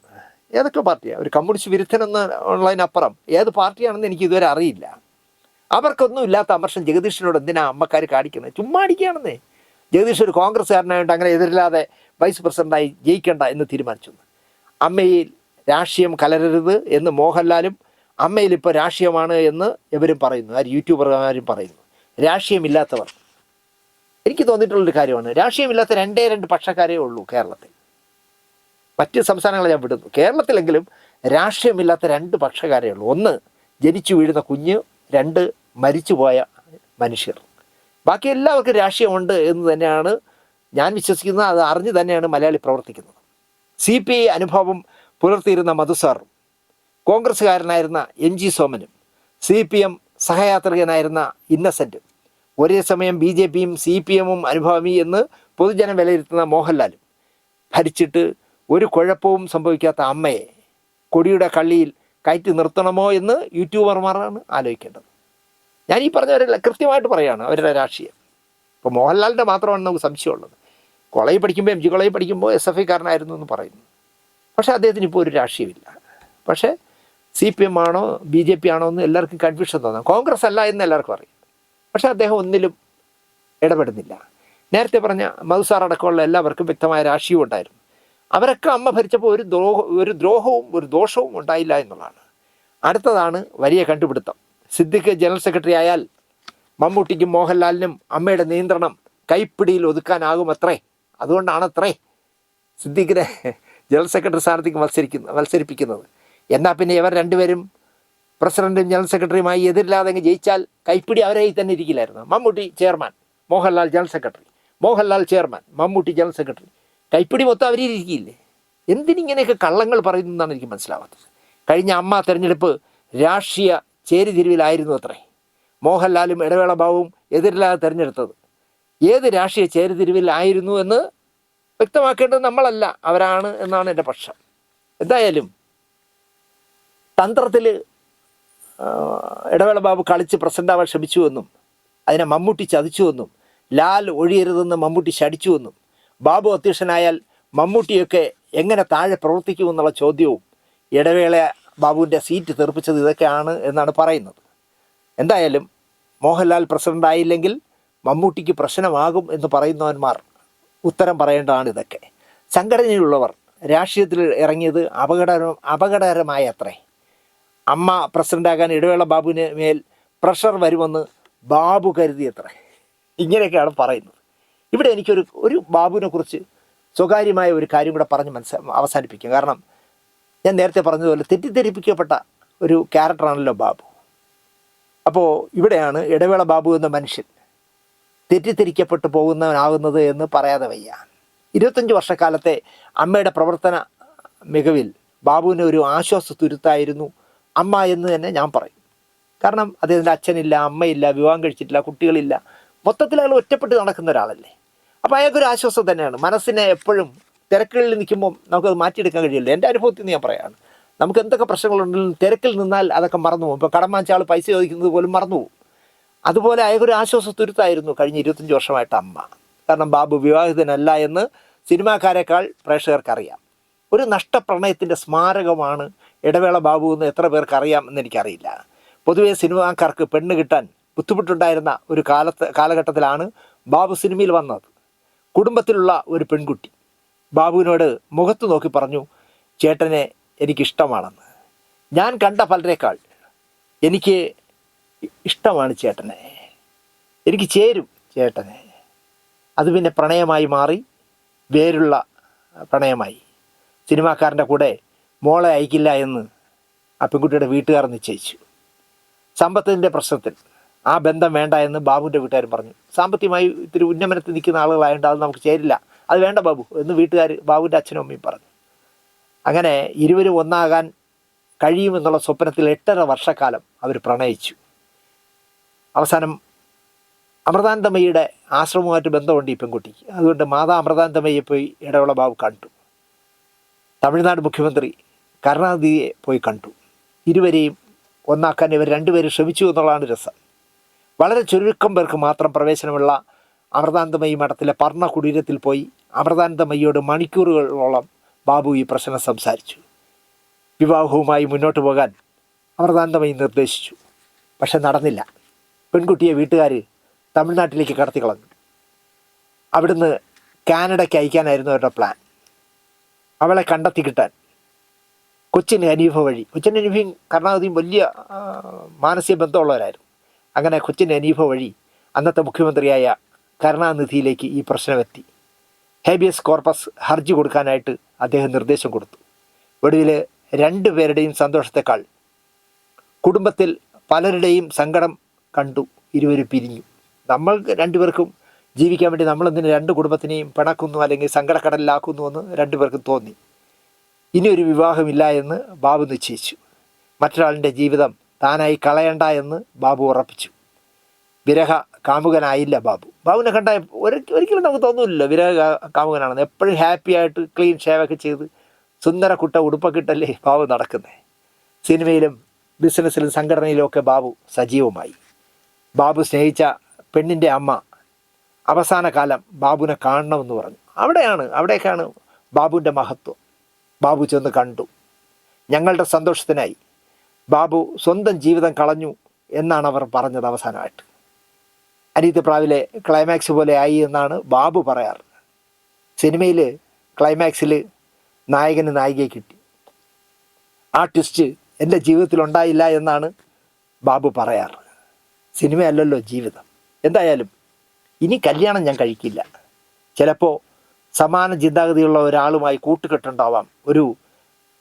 ഒരു കമ്മ്യൂണിസ്റ്റ് വിരുദ്ധനെന്ന് ഉള്ളതിനപ്പുറം ഏത് പാർട്ടിയാണെന്ന് എനിക്ക് ഇതുവരെ അറിയില്ല. അവർക്കൊന്നും ഇല്ലാത്ത അമർഷം ജഗദീഷിനോട് എന്തിനാ അമ്മക്കാർ കാണിക്കുന്നത്? ചുമ്മാ അടിക്കുകയാണെന്നേ. ജഗദീഷ് ഒരു കോൺഗ്രസ്സുകാരനായിട്ട് അങ്ങനെ എതിരില്ലാതെ വൈസ് പ്രസിഡൻ്റായി ജയിക്കേണ്ട എന്ന് തീരുമാനിച്ചു. അമ്മയിൽ രാഷ്ട്രീയം കലരരുത് എന്ന് മോഹൻലാലും അമ്മയിൽ ഇപ്പോൾ രാഷ്ട്രീയമാണ് എന്ന് ഇവരും പറയുന്നു. യൂട്യൂബർമാരും പറയുന്നു. രാഷ്ട്രീയമില്ലാത്തവർ, എനിക്ക് തോന്നിയിട്ടുള്ളൊരു കാര്യമാണ്, രാഷ്ട്രീയമില്ലാത്ത 2 പക്ഷക്കാരേ ഉള്ളൂ കേരളത്തിൽ. മറ്റ് സംസ്ഥാനങ്ങളെ ഞാൻ വിടുന്നു. കേരളത്തിലെങ്കിലും രാഷ്ട്രീയമില്ലാത്ത 2 പക്ഷക്കാരേ ഉള്ളൂ. ഒന്ന് ജനിച്ചു വീഴുന്ന കുഞ്ഞ്, 2 മരിച്ചുപോയ മനുഷ്യർ. ബാക്കി എല്ലാവർക്കും രാഷ്ട്രീയമുണ്ട് എന്ന് തന്നെയാണ് ഞാൻ വിശ്വസിക്കുന്നത്. അത് അറിഞ്ഞ് തന്നെയാണ് മലയാളി പ്രവർത്തിക്കുന്നത്. CPI അനുഭവം പുലർത്തിയിരുന്ന മധുസാറും കോൺഗ്രസ്സുകാരനായിരുന്ന MG സോമനും CPM സഹയാത്രികനായിരുന്ന ഇന്നസെൻറ്റും ഒരേ സമയം BJPയും CPMഉം അനുഭാവി എന്ന് പൊതുജനം വിലയിരുത്തുന്ന മോഹൻലാലും ഭരിച്ചിട്ട് ഒരു കുഴപ്പവും സംഭവിക്കാത്ത അമ്മയെ കൊടിയുടെ കള്ളിയിൽ കയറ്റി നിർത്തണമോ എന്ന് യൂട്യൂബർമാരാണ് ആലോചിക്കേണ്ടത്. ഞാൻ ഈ പറഞ്ഞവരെല്ലാം കൃത്യമായിട്ട് പറയുകയാണ് അവരുടെ രാഷ്ട്രീയം. ഇപ്പോൾ മോഹൻലാലിൻ്റെ മാത്രമാണ് നമുക്ക് സംശയമുള്ളത്. കോളേജിൽ പഠിക്കുമ്പോൾ MG കോളേജിൽ പഠിക്കുമ്പോൾ SFIക്കാരനായിരുന്നു എന്ന് പറയുന്നു. പക്ഷേ അദ്ദേഹത്തിന് ഇപ്പോൾ ഒരു രാഷ്ട്രീയമില്ല. പക്ഷേ CPM ആണോ BJP ആണോ എന്ന് എല്ലാവർക്കും കൺഫ്യൂഷൻ തോന്നാം. കോൺഗ്രസ് അല്ല എന്ന് എല്ലാവർക്കും അറിയാം. പക്ഷേ അദ്ദേഹം ഒന്നിലും ഇടപെടുന്നില്ല. നേരത്തെ പറഞ്ഞ മധുസാർ അടക്കമുള്ള എല്ലാവർക്കും വ്യക്തമായ രാഷ്ട്രീയം ഉണ്ടായിരുന്നു. അവരൊക്കെ അമ്മ ഭരിച്ചപ്പോൾ ഒരു ദ്രോഹവും ഒരു ദോഷവും ഉണ്ടായില്ല എന്നുള്ളതാണ്. അടുത്തതാണ് വലിയ കണ്ടുപിടുത്തം. സിദ്ദിഖ് ജനറൽ സെക്രട്ടറി ആയാൽ മമ്മൂട്ടിക്കും മോഹൻലാലിനും അമ്മയുടെ നിയന്ത്രണം കൈപ്പിടിയിൽ ഒതുക്കാനാകുമത്രേ. അതുകൊണ്ടാണത്രേ സിദ്ദിഖിനെ ജനറൽ സെക്രട്ടറി സ്ഥാനത്തേക്ക് മത്സരിപ്പിക്കുന്നത്. എന്നാൽ പിന്നെ ഇവർ രണ്ടുപേരും പ്രസിഡന്റും ജനറൽ സെക്രട്ടറിയുമായി എതിരില്ലാതെ ജയിച്ചാൽ കൈപ്പിടി അവരെ തന്നെ ഇരിക്കില്ലായിരുന്നു. Mammootty chairman, Mohanlal general secretary, Mohanlal chairman, Mammootty general secretary, കൈപ്പിടി മൊത്തം അവരിയിരിക്കില്ലേ? എന്തിനിങ്ങനെയൊക്കെ കള്ളങ്ങൾ പറയുന്നതെന്നാണ് എനിക്ക് മനസ്സിലാവാത്തത്. കഴിഞ്ഞ അമ്മ തെരഞ്ഞെടുപ്പ് രാഷ്ട്രീയ ചേരിതിരിവിലായിരുന്നു അത്രേ. മോഹൻലാലും ഇടവേള ബാബുവും എതിരില്ലാതെ തിരഞ്ഞെടുത്തത് ഏത് രാഷ്ട്രീയ ചേരിതിരിവിലായിരുന്നു എന്ന് വ്യക്തമാക്കേണ്ടത് നമ്മളല്ല, അവരാണ് എന്നാണ് എൻ്റെ പക്ഷം. എന്തായാലും തന്ത്രത്തിൽ ഇടവേള ബാബു കളിച്ച് പ്രസിഡന്റാവാൻ ശ്രമിച്ചുവെന്നും അതിനെ മമ്മൂട്ടി ചതിച്ചുവെന്നും ലാൽ ഒഴിയരുതെന്ന് മമ്മൂട്ടി ശടിച്ചുവെന്നും ബാബു അധ്യക്ഷനായാൽ മമ്മൂട്ടിയൊക്കെ എങ്ങനെ താഴെ പ്രവർത്തിക്കുമെന്നുള്ള ചോദ്യവും ഇടവേള ബാബുവിൻ്റെ സീറ്റ് തെറിപ്പിച്ചത് ഇതൊക്കെയാണ് എന്നാണ് പറയുന്നത്. എന്തായാലും മോഹൻലാൽ പ്രസിഡൻ്റായില്ലെങ്കിൽ മമ്മൂട്ടിക്ക് പ്രശ്നമാകും എന്ന് പറയുന്നവന്മാർ ഉത്തരം പറയേണ്ടതാണ് ഇതൊക്കെ. സംഘടനയിലുള്ളവർ രാഷ്ട്രീയത്തിൽ ഇറങ്ങിയത് അപകടകരമായ അത്രേ. അമ്മ പ്രസിഡൻ്റാകാൻ ഇടവേള ബാബുവിന് മേൽ പ്രഷർ വരുമെന്ന് ബാബു കരുതിയത്രേ. ഇങ്ങനെയൊക്കെയാണ് പറയുന്നത്. ഇവിടെ എനിക്കൊരു ബാബുവിനെ കുറിച്ച് സ്വകാര്യമായ ഒരു കാര്യം കൂടെ പറഞ്ഞ് അവസാനിപ്പിക്കും. കാരണം ഞാൻ നേരത്തെ പറഞ്ഞതുപോലെ തെറ്റിദ്ധരിപ്പിക്കപ്പെട്ട ഒരു ക്യാരക്ടറാണല്ലോ ബാബു. അപ്പോൾ ഇവിടെയാണ് ഇടവേള ബാബു എന്ന മനുഷ്യൻ തെറ്റിദ്ധരിക്കപ്പെട്ടു പോകുന്നവനാകുന്നത് എന്ന് പറയാതെ വയ്യ. 25 വർഷക്കാലത്തെ അമ്മയുടെ പ്രവർത്തന മികവിൽ ബാബുവിന് ഒരു ആശ്വാസ തുരുത്തായിരുന്നു അമ്മ എന്ന് തന്നെ ഞാൻ പറയും. കാരണം അദ്ദേഹത്തിൻ്റെ അച്ഛനില്ല, അമ്മയില്ല, വിവാഹം കഴിച്ചിട്ടില്ല, കുട്ടികളില്ല, മൊത്തത്തിൽ അയാൾ ഒറ്റപ്പെട്ട് നടക്കുന്ന ഒരാളല്ലേ. അപ്പോൾ അയാൾക്കൊരു ആശ്വാസം തന്നെയാണ്. മനസ്സിനെ എപ്പോഴും തിരക്കുകളിൽ നിൽക്കുമ്പോൾ നമുക്കത് മാറ്റിയെടുക്കാൻ കഴിയില്ല. എൻ്റെ അനുഭവത്തിൽ നിന്ന് ഞാൻ പറയുകയാണ്. നമുക്ക് എന്തൊക്കെ പ്രശ്നങ്ങളുണ്ടെങ്കിലും തിരക്കിൽ നിന്നാൽ അതൊക്കെ മറന്നു പോകും. ഇപ്പോൾ കടം വാങ്ങിച്ച ആൾ പൈസ ചോദിക്കുന്നത് പോലും മറന്നു പോകും. അതുപോലെ അയാൾക്കൊരു ആശ്വാസ തുരുത്തായിരുന്നു കഴിഞ്ഞ 25 വർഷമായിട്ട് അമ്മ. കാരണം ബാബു വിവാഹിതനല്ല എന്ന് സിനിമാക്കാരെക്കാൾ പ്രേക്ഷകർക്കറിയാം. ഒരു നഷ്ടപ്രണയത്തിൻ്റെ സ്മാരകമാണ് ഇടവേള ബാബു എന്ന് എത്ര പേർക്ക് അറിയാം എന്നെനിക്കറിയില്ല. പൊതുവേ സിനിമാക്കാർക്ക് പെണ്ണ് കിട്ടാൻ ബുദ്ധിമുട്ടുണ്ടായിരുന്ന ഒരു കാലഘട്ടത്തിലാണ് ബാബു സിനിമയിൽ വന്നത്. കുടുംബത്തിലുള്ള ഒരു പെൺകുട്ടി ബാബുവിനോട് മുഖത്ത് നോക്കി പറഞ്ഞു, ചേട്ടനെ എനിക്കിഷ്ടമാണെന്ന്. ഞാൻ കണ്ട പലരേക്കാൾ എനിക്ക് ഇഷ്ടമാണ് ചേട്ടനെ, എനിക്ക് ചേരും ചേട്ടനെ. അത് പിന്നെ പ്രണയമായി മാറി, വേരുള്ള പ്രണയമായി. സിനിമാക്കാരൻ്റെ കൂടെ മോളെ അയക്കില്ല എന്ന് ആ പെൺകുട്ടിയുടെ വീട്ടുകാർ നിശ്ചയിച്ചു. സമ്പത്തിൻ്റെ പ്രശ്നത്തിൽ ആ ബന്ധം വേണ്ട എന്ന് ബാബുവിൻ്റെ വീട്ടുകാരും പറഞ്ഞു. സാമ്പത്തികമായി ഇത്തിരി ഉന്നമനത്തിൽ നിൽക്കുന്ന ആളുകളായതുകൊണ്ട് അത് നമുക്ക് ചേരില്ല, അത് വേണ്ട ബാബു എന്ന് വീട്ടുകാർ ബാബുവിൻ്റെ അച്ഛനും അമ്മയും പറഞ്ഞു. അങ്ങനെ ഇരുവരും ഒന്നാകാൻ കഴിയുമെന്നുള്ള സ്വപ്നത്തിൽ 8.5 വർഷക്കാലം അവർ പ്രണയിച്ചു. അവസാനം അമൃതാനന്ദമയിയുടെ ആശ്രമവുമായിട്ട് ബന്ധമുണ്ട് ഈ പെൺകുട്ടിക്ക്. അതുകൊണ്ട് മാതാ അമൃതാനന്ദമയെ പോയി ഇടവേള ബാബു കണ്ടു. തമിഴ്നാട് മുഖ്യമന്ത്രി കരുണാനിധിയെ പോയി കണ്ടു. ഇരുവരെയും ഒന്നാക്കാൻ ഇവർ രണ്ടുപേരും ശ്രമിച്ചു എന്നുള്ളതാണ് രസം. വളരെ ചുരുക്കം പേർക്ക് മാത്രം പ്രവേശനമുള്ള അമൃതാനന്ദമയി മഠത്തിലെ പർണ കുടീരത്തിൽ പോയി അമൃതാനന്ദമയിയോട് മണിക്കൂറുകളോളം ബാബു ഈ പ്രശ്നം സംസാരിച്ചു. വിവാഹവുമായി മുന്നോട്ട് പോകാൻ അമൃതാനന്ദമയി നിർദ്ദേശിച്ചു. പക്ഷെ നടന്നില്ല. പെൺകുട്ടിയെ വീട്ടുകാർ തമിഴ്നാട്ടിലേക്ക് കടത്തിക്കളഞ്ഞു. അവിടുന്ന് കാനഡയ്ക്ക് അയക്കാനായിരുന്നു അവരുടെ പ്ലാൻ. അവളെ കണ്ടെത്തി കിട്ടാൻ കൊച്ചിൻ ഹനീഫ വഴി, കൊച്ചിൻ ഹനീഫയും കരുണാനിധിയും വലിയ മാനസിക ബന്ധമുള്ളവരായിരുന്നു. അങ്ങനെ കൊച്ചിൻ ഹനീഫ വഴി അന്നത്തെ മുഖ്യമന്ത്രിയായ കരുണാനിധിയിലേക്ക് ഈ പ്രശ്നമെത്തി. ഹേബിയസ് കോർപ്പസ് ഹർജി കൊടുക്കാനായിട്ട് അദ്ദേഹം നിർദ്ദേശം കൊടുത്തു. ഒടുവിൽ രണ്ടുപേരുടെയും സന്തോഷത്തെക്കാൾ കുടുംബത്തിൽ പലരുടെയും സങ്കടം കണ്ടു ഇരുവരും പിരിഞ്ഞു. നമ്മൾ രണ്ടുപേർക്കും ജീവിക്കാൻ വേണ്ടി നമ്മളെന്തിന് രണ്ട് കുടുംബത്തിനെയും പിണക്കുന്നു അല്ലെങ്കിൽ സങ്കടക്കടലിലാക്കുന്നു എന്ന് രണ്ടുപേർക്കും തോന്നി. ഇനിയൊരു വിവാഹമില്ല എന്ന് ബാബു നിശ്ചയിച്ചു. മറ്റൊരാളിൻ്റെ ജീവിതം താനായി കളയണ്ട എന്ന് ബാബു ഉറപ്പിച്ചു. വിരഹ കാമുകനായില്ല ബാബു. ബാബുവിനെ കണ്ട ഒരിക്കലും നമുക്ക് തോന്നുന്നില്ല വിരഹ കാമുകനാണെന്ന്. എപ്പോഴും ഹാപ്പി ആയിട്ട് ക്ലീൻ ഷേവൊക്കെ ചെയ്ത് സുന്ദര കുട്ട ഉടുപ്പൊക്കെ ഇട്ടല്ലേ ബാബു നടക്കുന്നത്. സിനിമയിലും ബിസിനസ്സിലും സംഘടനയിലും ഒക്കെ ബാബു സജീവമായി. ബാബു സ്നേഹിച്ച പെണ്ണിൻ്റെ അമ്മ അവസാന കാലം ബാബുവിനെ കാണണമെന്ന് പറഞ്ഞു. അവിടേക്കാണ് ബാബുവിൻ്റെ മഹത്വം. ബാബു ചെന്ന് കണ്ടു. ഞങ്ങളുടെ സന്തോഷത്തിനായി ബാബു സ്വന്തം ജീവിതം കളഞ്ഞു എന്നാണ് അവർ പറഞ്ഞത്. അവസാനമായിട്ട് അനീത് പ്രാവിലെ ക്ലൈമാക്സ് പോലെ ആയി എന്നാണ് ബാബു പറയാറ്. സിനിമയിൽ ക്ലൈമാക്സിൽ നായകന് നായികയെ കിട്ടി. ആ ട്വിസ്റ്റ് എൻ്റെ ജീവിതത്തിൽ ഉണ്ടായില്ല എന്നാണ് ബാബു പറയാറ്. സിനിമയല്ലല്ലോ ജീവിതം. എന്തായാലും ഇനി കല്യാണം ഞാൻ കഴിക്കില്ല. ചിലപ്പോൾ സമാന ചിന്താഗതിയുള്ള ഒരാളുമായി കൂട്ടുകെട്ടുണ്ടാവാം, ഒരു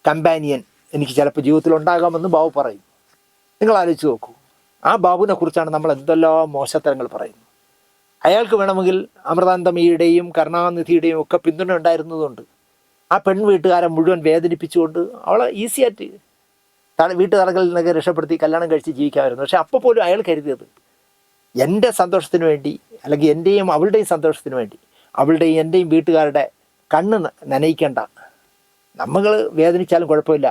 കമ്പാനിയൻ എനിക്ക് ചിലപ്പോൾ ജീവിതത്തിൽ ഉണ്ടാകാമെന്ന് ബാബു പറയും. നിങ്ങൾ ആലോചിച്ച് നോക്കൂ, ആ ബാബുവിനെ കുറിച്ചാണ് നമ്മൾ എന്തെല്ലാം മോശത്തരങ്ങൾ പറയുന്നത്. അയാൾക്ക് വേണമെങ്കിൽ അമൃതാനന്ദമയിയുടെയും കരുണാനിധിയുടെയും ഒക്കെ പിന്തുണ ഉണ്ടായിരുന്നതുകൊണ്ട് ആ പെൺ വീട്ടുകാരെ മുഴുവൻ വേദനിപ്പിച്ചുകൊണ്ട് അവളെ ഈസിയായിട്ട് വീട്ടുകാർകളിൽ നിന്നൊക്കെ രക്ഷപ്പെടുത്തി കല്യാണം കഴിച്ച് ജീവിക്കാമായിരുന്നു. പക്ഷെ അപ്പോൾ പോലും അയാൾ കരുതിയത് എൻ്റെ സന്തോഷത്തിന് വേണ്ടി, അല്ലെങ്കിൽ എൻ്റെയും അവളുടെയും സന്തോഷത്തിന് വേണ്ടി, അവളുടെയും എൻ്റെയും വീട്ടുകാരുടെ കണ്ണ് നനയിക്കേണ്ട, നമ്മൾ വേദനിച്ചാലും കുഴപ്പമില്ല,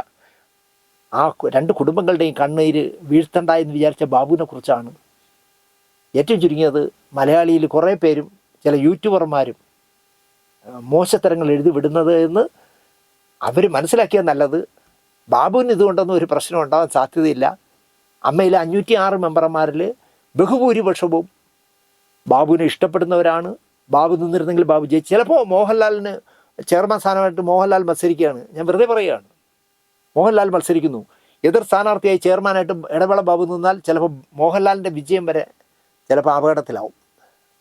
ആ രണ്ട് കുടുംബങ്ങളുടെയും കണ്ണീര് വീഴ്ത്തണ്ട എന്ന് വിചാരിച്ച ബാബുവിനെ കുറിച്ചാണ് ഏറ്റവും ചുരുങ്ങിയത് മലയാളിയിൽ കുറേ പേരും ചില യൂട്യൂബർമാരും മോശത്തരങ്ങൾ എഴുതി വിടുന്നത് എന്ന് അവർ മനസ്സിലാക്കിയത് നല്ലത്. ബാബുവിന് ഇതുകൊണ്ടൊന്നും ഒരു പ്രശ്നം ഉണ്ടാകാൻ സാധ്യതയില്ല. അമ്മയിലെ 506 മെമ്പർമാരിൽ ബഹുഭൂരിപക്ഷവും ബാബുവിനെ ഇഷ്ടപ്പെടുന്നവരാണ്. ബാബു നിന്നിരുന്നെങ്കിൽ ബാബു ജയിച്ചു. ചിലപ്പോൾ മോഹൻലാലിന് ചെയർമാൻ സ്ഥാനമായിട്ട് മോഹൻലാൽ മത്സരിക്കുകയാണ്, ഞാൻ വെറുതെ പറയുകയാണ്. മോഹൻലാൽ മത്സരിക്കുന്നു, എതിർ സ്ഥാനാർത്ഥിയായി ചെയർമാനായിട്ട് ഇടവേള ബാബു നിന്നാൽ ചിലപ്പോൾ മോഹൻലാലിൻ്റെ വിജയം വരെ ചിലപ്പോൾ അപകടത്തിലാവും.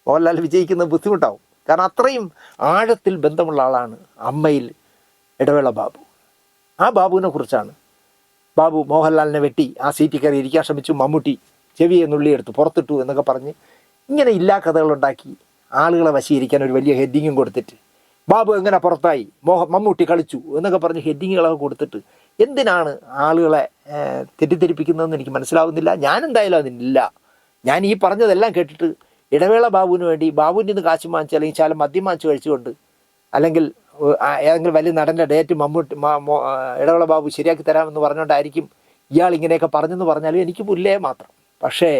മോഹൻലാൽ വിജയിക്കുന്നത് ബുദ്ധിമുട്ടാവും. കാരണം അത്രയും ആഴത്തിൽ ബന്ധമുള്ള ആളാണ് അമ്മയിൽ ഇടവേള ബാബു. ആ ബാബുവിനെ കുറിച്ചാണ് ബാബു മോഹൻലാലിനെ വെട്ടി ആ സീറ്റിൽ കയറി ഇരിക്കാൻ ശ്രമിച്ചു, മമ്മൂട്ടി ചെവിയെ നുള്ളിയെടുത്ത് പുറത്തിട്ടു എന്നൊക്കെ പറഞ്ഞ് ഇങ്ങനെ ഇല്ലാ കഥകളുണ്ടാക്കി ആളുകളെ വശീകരിക്കാൻ ഒരു വലിയ ഹെഡിങ്ങും കൊടുത്തിട്ട് ബാബു എങ്ങനെ പുറത്തായി, മമ്മൂട്ടി കളിച്ചു എന്നൊക്കെ പറഞ്ഞ് ഹെഡിങ്ങുകളൊക്കെ കൊടുത്തിട്ട് എന്തിനാണ് ആളുകളെ തെറ്റിദ്ധരിപ്പിക്കുന്നതെന്ന് എനിക്ക് മനസ്സിലാവുന്നില്ല. ഞാനെന്തായാലും അതിനില്ല. ഞാൻ ഈ പറഞ്ഞതെല്ലാം കേട്ടിട്ട് ഇടവേള ബാബുവിന് വേണ്ടി ബാബുവിൻ്റെ നിന്ന് കാശ് വാങ്ങിച്ച് അല്ലെങ്കിൽ ശാലം മദ്യം വാങ്ങിച്ച് കഴിച്ചുകൊണ്ട് അല്ലെങ്കിൽ ഏതെങ്കിലും വലിയ നടൻ്റെ ഡേറ്റ് ഇടവേള ബാബു ശരിയാക്കി തരാമെന്ന് പറഞ്ഞുകൊണ്ടായിരിക്കും ഇയാൾ ഇങ്ങനെയൊക്കെ പറഞ്ഞെന്ന് പറഞ്ഞാലും എനിക്ക് പുല്ലേ മാത്രം. പക്ഷേ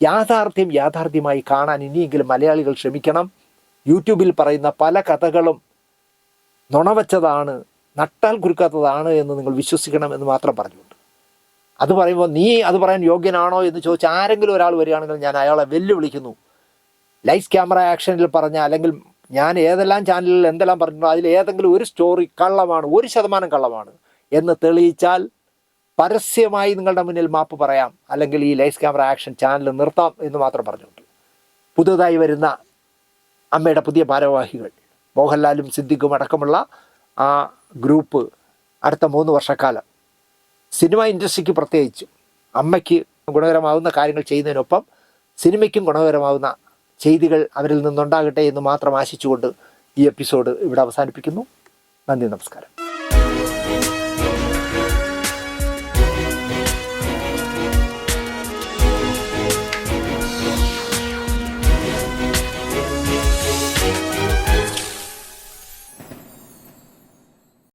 യാഥാർത്ഥ്യമായി കാണാൻ ഇനിയെങ്കിലും മലയാളികൾ ശ്രമിക്കണം. യൂട്യൂബിൽ പറയുന്ന പല കഥകളും നുണവച്ചതാണ്, നട്ടാൽ കുരുക്കാത്തതാണ് എന്ന് നിങ്ങൾ വിശ്വസിക്കണം എന്ന് മാത്രം പറഞ്ഞുകൊണ്ട്, അത് പറയുമ്പോൾ നീ അത് പറയാൻ യോഗ്യനാണോ എന്ന് ചോദിച്ചാൽ ആരെങ്കിലും ഒരാൾ വരികയാണെങ്കിൽ ഞാൻ അയാളെ വെല്ലുവിളിക്കുന്നു. ലൈറ്റ്സ് ക്യാമറ ആക്ഷനിൽ പറഞ്ഞ, അല്ലെങ്കിൽ ഞാൻ ഏതെല്ലാം ചാനലിൽ എന്തെല്ലാം പറഞ്ഞിട്ടുണ്ടോ അതിൽ ഏതെങ്കിലും ഒരു സ്റ്റോറി കള്ളമാണ്, 1% കള്ളമാണ് എന്ന് തെളിയിച്ചാൽ പരസ്യമായി നിങ്ങളുടെ മുന്നിൽ മാപ്പ് പറയാം, അല്ലെങ്കിൽ ഈ ലൈറ്റ്സ് ക്യാമറ ആക്ഷൻ ചാനൽ നിർത്താം എന്ന് മാത്രം പറഞ്ഞുകൊണ്ട് പുതുതായി വരുന്ന അമ്മയുടെ പുതിയ ഭാരവാഹികൾ മോഹൻലാലും സിദ്ദിഖും അടക്കമുള്ള ആ ഗ്രൂപ്പ് അടുത്ത 3 വർഷക്കാലം സിനിമ ഇൻഡസ്ട്രിക്ക് പ്രത്യേകിച്ചും അമ്മയ്ക്ക് ഗുണകരമാവുന്ന കാര്യങ്ങൾ ചെയ്യുന്നതിനൊപ്പം സിനിമയ്ക്കും ഗുണകരമാവുന്ന ചെയ്തികൾ അവരിൽ നിന്നുണ്ടാകട്ടെ എന്ന് മാത്രം ആശിച്ചുകൊണ്ട് ഈ എപ്പിസോഡ് ഇവിടെ അവസാനിപ്പിക്കുന്നു. നന്ദി, നമസ്കാരം.